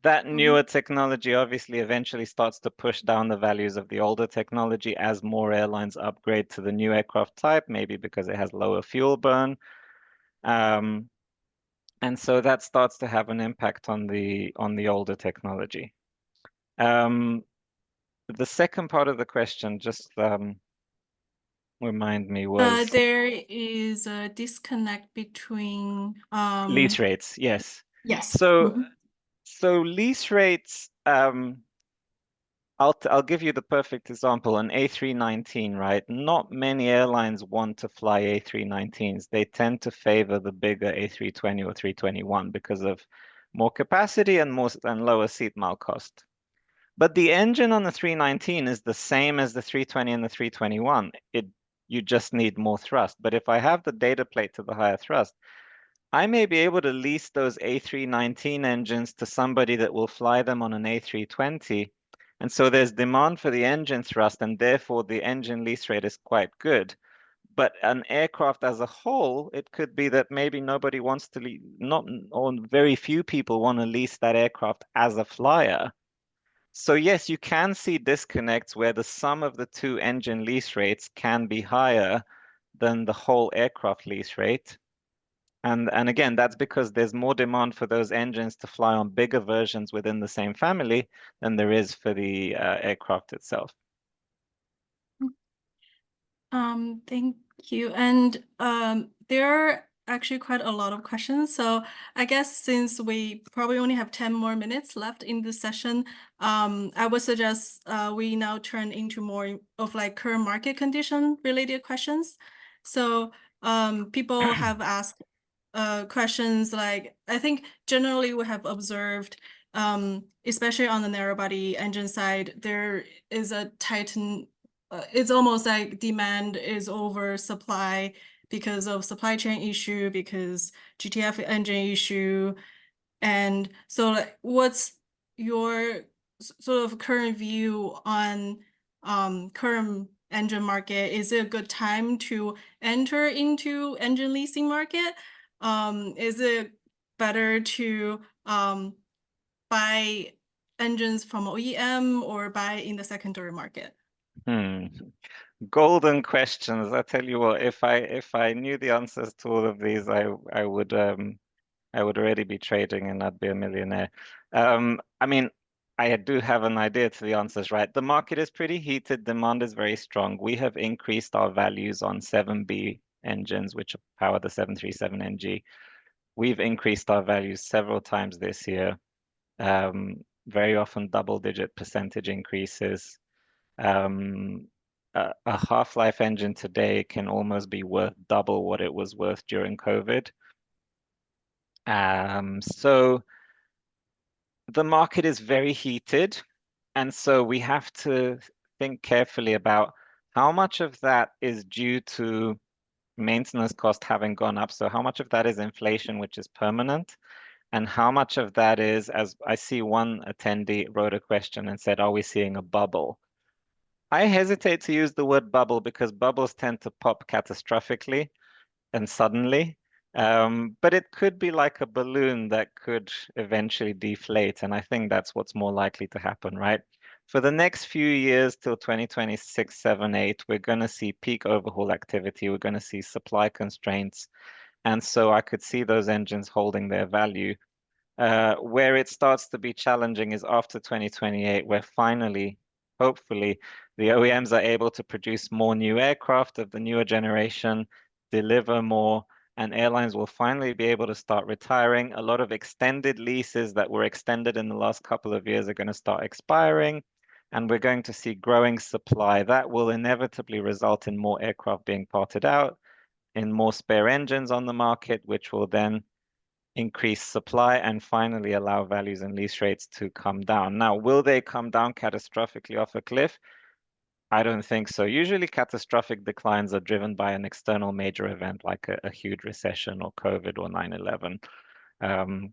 that newer technology obviously eventually starts to push down the values of the older technology as more airlines upgrade to the new aircraft type, maybe because it has lower fuel burn. And so that starts to have an impact on the older technology. The second part of the question, just remind me, was there is a disconnect between, lease rates. Yes. yes. So so lease rates, I'll give you the perfect example. An A319, right? Not many airlines want to fly A319s. They tend to favor the bigger A320 or 321 because of more capacity and lower seat mile cost. But the engine on the 319 is the same as the 320 and the 321. You just need more thrust. But if I have the data plate to the higher thrust, I may be able to lease those A319 engines to somebody that will fly them on an A320. And so there's demand for the engine thrust, and therefore the engine lease rate is quite good. But an aircraft as a whole, it could be that maybe nobody wants to not, or very few people want to lease that aircraft as a flyer. So yes, you can see disconnects where the sum of the two engine lease rates can be higher than the whole aircraft lease rate. And again, that's because there's more demand for those engines to fly on bigger versions within the same family than there is for the aircraft itself. Thank you. And there are actually quite a lot of questions. So I guess since we probably only have 10 more minutes left in this session, I would suggest we now turn into more of like current market condition related questions. So people have asked questions like, I think generally we have observed, especially on the narrow body engine side, there is a tighten it's almost like demand is over supply because of supply chain issue, because GTF engine issue. And so like, what's your sort of current view on current engine market, is it a good time to enter into engine leasing market? Is it better to buy engines from OEM or buy in the secondary market? Hmm. Golden questions. I tell you what, if I knew the answers to all of these, I would already be trading and I'd be a millionaire. I mean, I do have an idea to the answers, right? The market is pretty heated, demand is very strong. We have increased our values on 7B engines, which power the 737NG. We've increased our values several times this year, very often double-digit percentage increases. A half-life engine today can almost be worth double what it was worth during COVID. So the market is very heated, and so we have to think carefully about how much of that is due to maintenance cost having gone up. So how much of that is inflation, which is permanent, and how much of that is, as I see one attendee wrote a question and said, are we seeing a bubble? I hesitate to use the word bubble because bubbles tend to pop catastrophically and suddenly. But it could be like a balloon that could eventually deflate. And I think that's what's more likely to happen, right? For the next few years till 2026, 7, 8, we're going to see peak overhaul activity. We're going to see supply constraints. And so I could see those engines holding their value. Where it starts to be challenging is after 2028, where finally, hopefully, the OEMs are able to produce more new aircraft of the newer generation, deliver more, and airlines will finally be able to start retiring. A lot of extended leases that were extended in the last couple of years are going to start expiring, and we're going to see growing supply. That will inevitably result in more aircraft being parted out, in more spare engines on the market, which will then increase supply and finally allow values and lease rates to come down. Now, will they come down catastrophically off a cliff? I don't think so. Usually, catastrophic declines are driven by an external major event like a huge recession or COVID or 9/11. Um,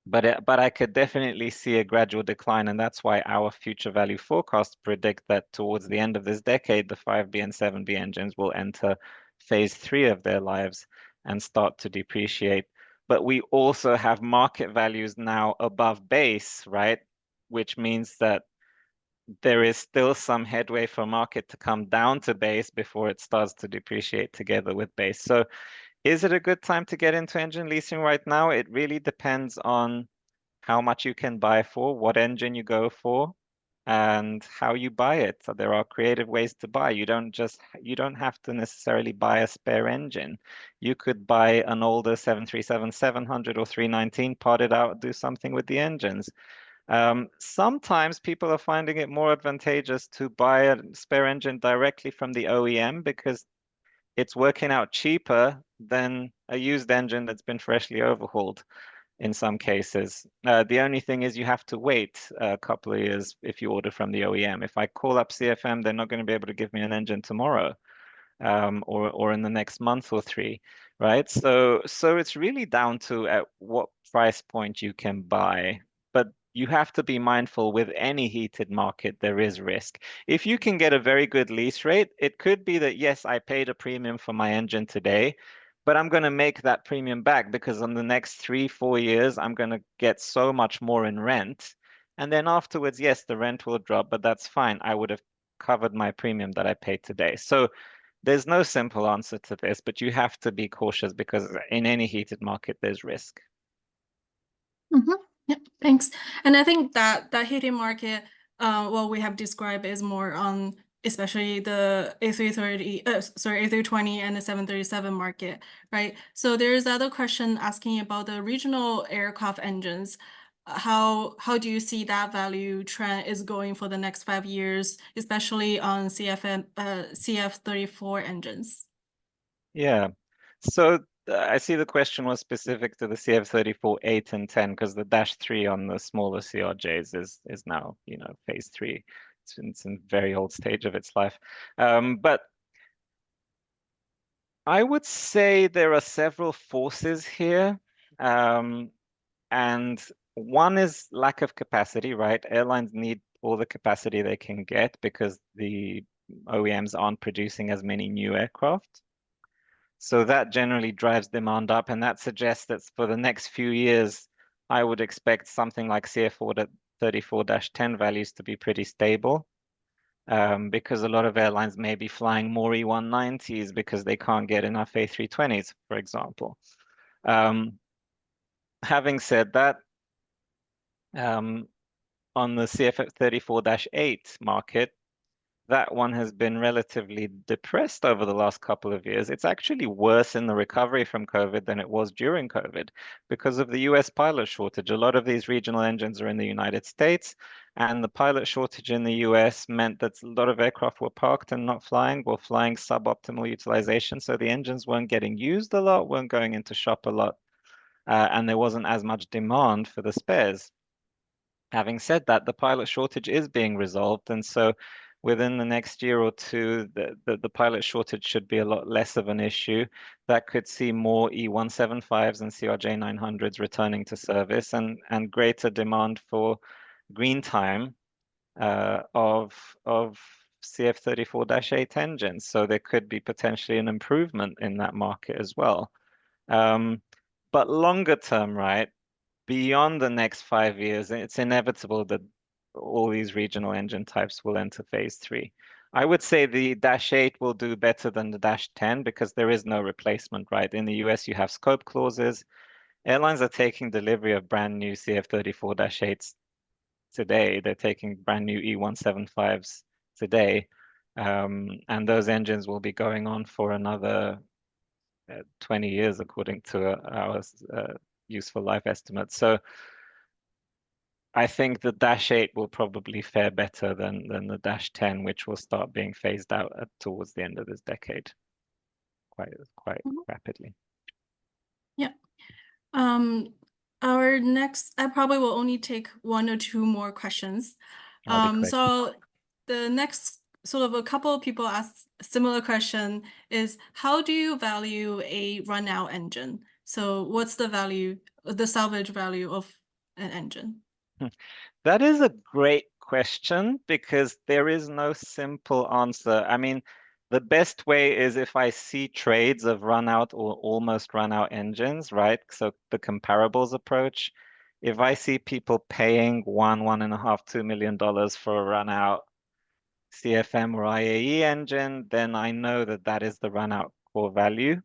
but I could definitely see a gradual decline, and that's why our future value forecasts predict that towards the end of this decade, the 5B and 7B engines will enter phase 3 of their lives and start to depreciate. But we also have market values now above base, right? Which means that there is still some headway for market to come down to base before it starts to depreciate together with base. So is it a good time to get into engine leasing right now? It really depends on how much you can buy for, what engine you go for, and how you buy it. So there are creative ways to buy. You don't have to necessarily buy a spare engine. You could buy an older 737-700 or 319, part it out, do something with the engines. Sometimes people are finding it more advantageous to buy a spare engine directly from the OEM because it's working out cheaper than a used engine that's been freshly overhauled in some cases. The only thing is you have to wait a couple of years if you order from the OEM. If I call up CFM, they're not going to be able to give me an engine tomorrow, or in the next month or three, right? So it's really down to at what price point you can buy. But you have to be mindful with any heated market, there is risk. If you can get a very good lease rate, it could be that, yes, I paid a premium for my engine today, but I'm going to make that premium back because on the next 3, 4 years, I'm going to get so much more in rent. And then afterwards, yes, the rent will drop, but that's fine. I would have covered my premium that I paid today. So there's no simple answer to this, but you have to be cautious because in any heated market, there's risk. Mm-hmm. Yeah, thanks. And I think that heating market, what we have described is more on especially the A320 and the 737 market, right? So there's other question asking about the regional aircraft engines. How do you see that value trend is going for the next 5 years, especially on CF34 engines? Yeah. So I see the question was specific to the CF34 8 and 10 because the dash 3 on the smaller CRJs is now, phase 3. It's in very old stage of its life. But I would say there are several forces here. And one is lack of capacity, right? Airlines need all the capacity they can get because the OEMs aren't producing as many new aircraft. So that generally drives demand up, and that suggests that for the next few years, I would expect something like CF34-10 values to be pretty stable, because a lot of airlines may be flying more E190s because they can't get enough A320s, for example. Having said that, on the CF34-8 market, that one has been relatively depressed over the last couple of years. It's actually worse in the recovery from COVID than it was during COVID because of the US pilot shortage. A lot of these regional engines are in the United States, and the pilot shortage in the US meant that a lot of aircraft were parked and not flying, were flying suboptimal utilization. So the engines weren't getting used a lot, weren't going into shop a lot, and there wasn't as much demand for the spares. Having said that, the pilot shortage is being resolved, and so within the next year or two, the pilot shortage should be a lot less of an issue. That could see more E175s and CRJ900s returning to service, and greater demand for green time of CF34-8 engines. So there could be potentially an improvement in that market as well. But longer term, right? Beyond the next 5 years, it's inevitable that all these regional engine types will enter phase three. I would say the Dash 8 will do better than the Dash 10 because there is no replacement, right? In the US, you have scope clauses. Airlines are taking delivery of brand new CF34-8s today. They're taking brand new E175s today. And those engines will be going on for another 20 years, according to our useful life estimate. So I think the Dash 8 will probably fare better than the Dash 10, which will start being phased out towards the end of this decade quite rapidly. Yeah. Our next, I probably will only take one or two more questions. I'll be quick. So the next sort of a couple of people asked similar question is, how do you value a run out engine? So what's the value, the salvage value of an engine? That is a great question because there is no simple answer. I mean, the best way is if I see trades of run out or almost run out engines, right? So the comparables approach. If I see people paying $1.5, $2 million for a run out CFM or IAE engine, then I know that that is the run out core value.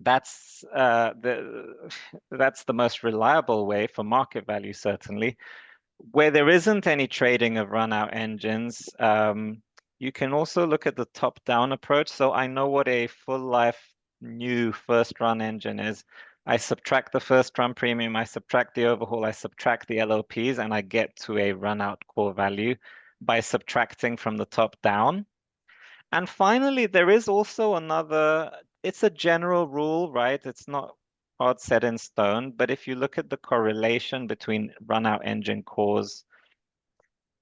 That's that's the most reliable way for market value, certainly. Where there isn't any trading of run-out engines, you can also look at the top-down approach. So I know what a full-life new first-run engine is. I subtract the first-run premium, I subtract the overhaul, I subtract the LLPs, and I get to a run-out core value by subtracting from the top down. And finally, there is also another, it's a general rule, right? It's not hard set in stone, but if you look at the correlation between run-out engine cores,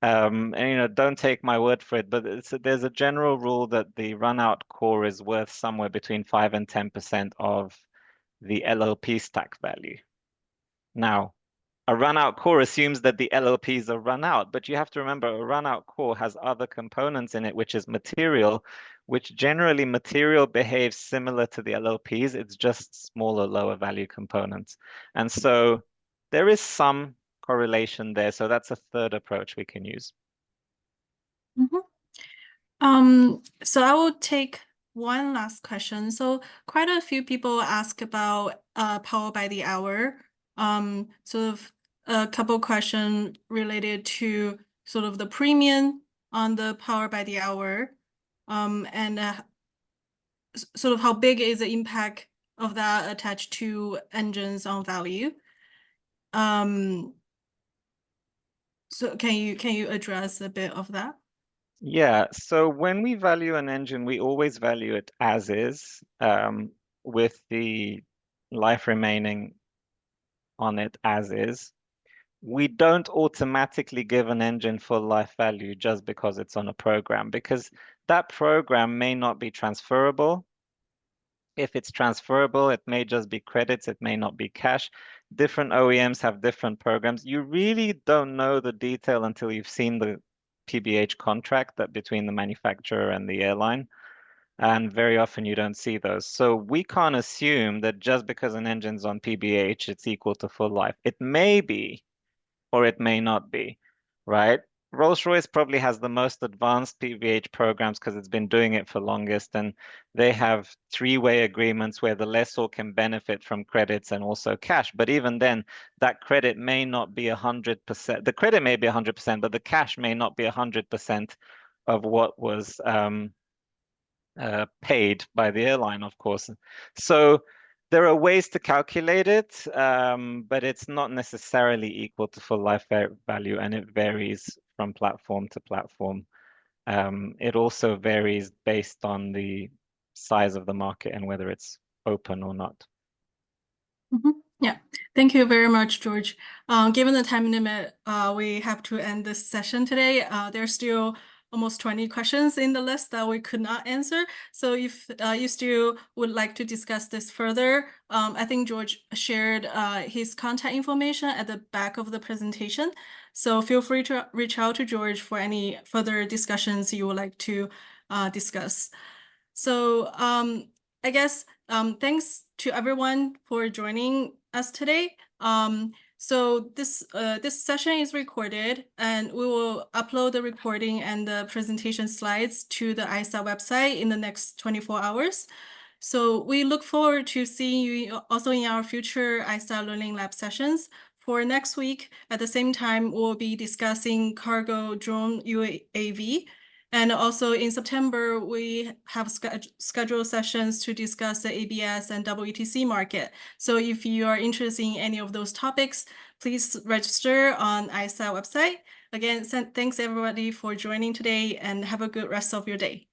and don't take my word for it, but there's a general rule that the run-out core is worth somewhere between 5 and 10% of the LLP stack value. Now, a run-out core assumes that the LLPs are run out, but you have to remember a run-out core has other components in it, which is material, which generally material behaves similar to the LLPs. It's just smaller, lower value components. And so there is some correlation there. So that's a third approach we can use. So I will take one last question. So quite a few people ask about power by the hour. Sort of a couple questions related to sort of the premium on the power by the hour, and sort of how big is the impact of that attached to engines on value. So can you address a bit of that? Yeah, so when we value an engine, we always value it as is, with the life remaining on it as is. We don't automatically give an engine full life value just because it's on a program, because that program may not be transferable. If it's transferable, it may just be credits, it may not be cash. Different OEMs have different programs. You really don't know the detail until you've seen PBH contract that between the manufacturer and the airline. And very often you don't see those. So we can't assume that just because an engine's on PBH, it's equal to full life. It may be, or it may not be, right? Rolls-Royce probably has the most advanced PBH programs because it's been doing it for longest, and they have three-way agreements where the lessor can benefit from credits and also cash. But even then, that credit may not be 100%. The credit may be 100%, but the cash may not be 100% of what was paid by the airline, of course. So there are ways to calculate it, but it's not necessarily equal to full life value, and it varies from platform to platform. It also varies based on the size of the market and whether it's open or not. Yeah, thank you very much, George. Given the time limit, we have to end this session today. There's still almost 20 questions in the list that we could not answer. So if you still would like to discuss this further, I think George shared his contact information at the back of the presentation. So feel free to reach out to George for any further discussions you would like to discuss. So I guess thanks to everyone for joining us today. So this session is recorded, and we will upload the recording and the presentation slides to the ISTAT website in the next 24 hours. So we look forward to seeing you also in our future ISTAT Learning Lab sessions. For next week, at the same time, we'll be discussing cargo drone UAV. And also in September, we have scheduled sessions to discuss the ABS and WETC market. So if you are interested in any of those topics, please register on ISTAT website. Again, thanks everybody for joining today, and have a good rest of your day.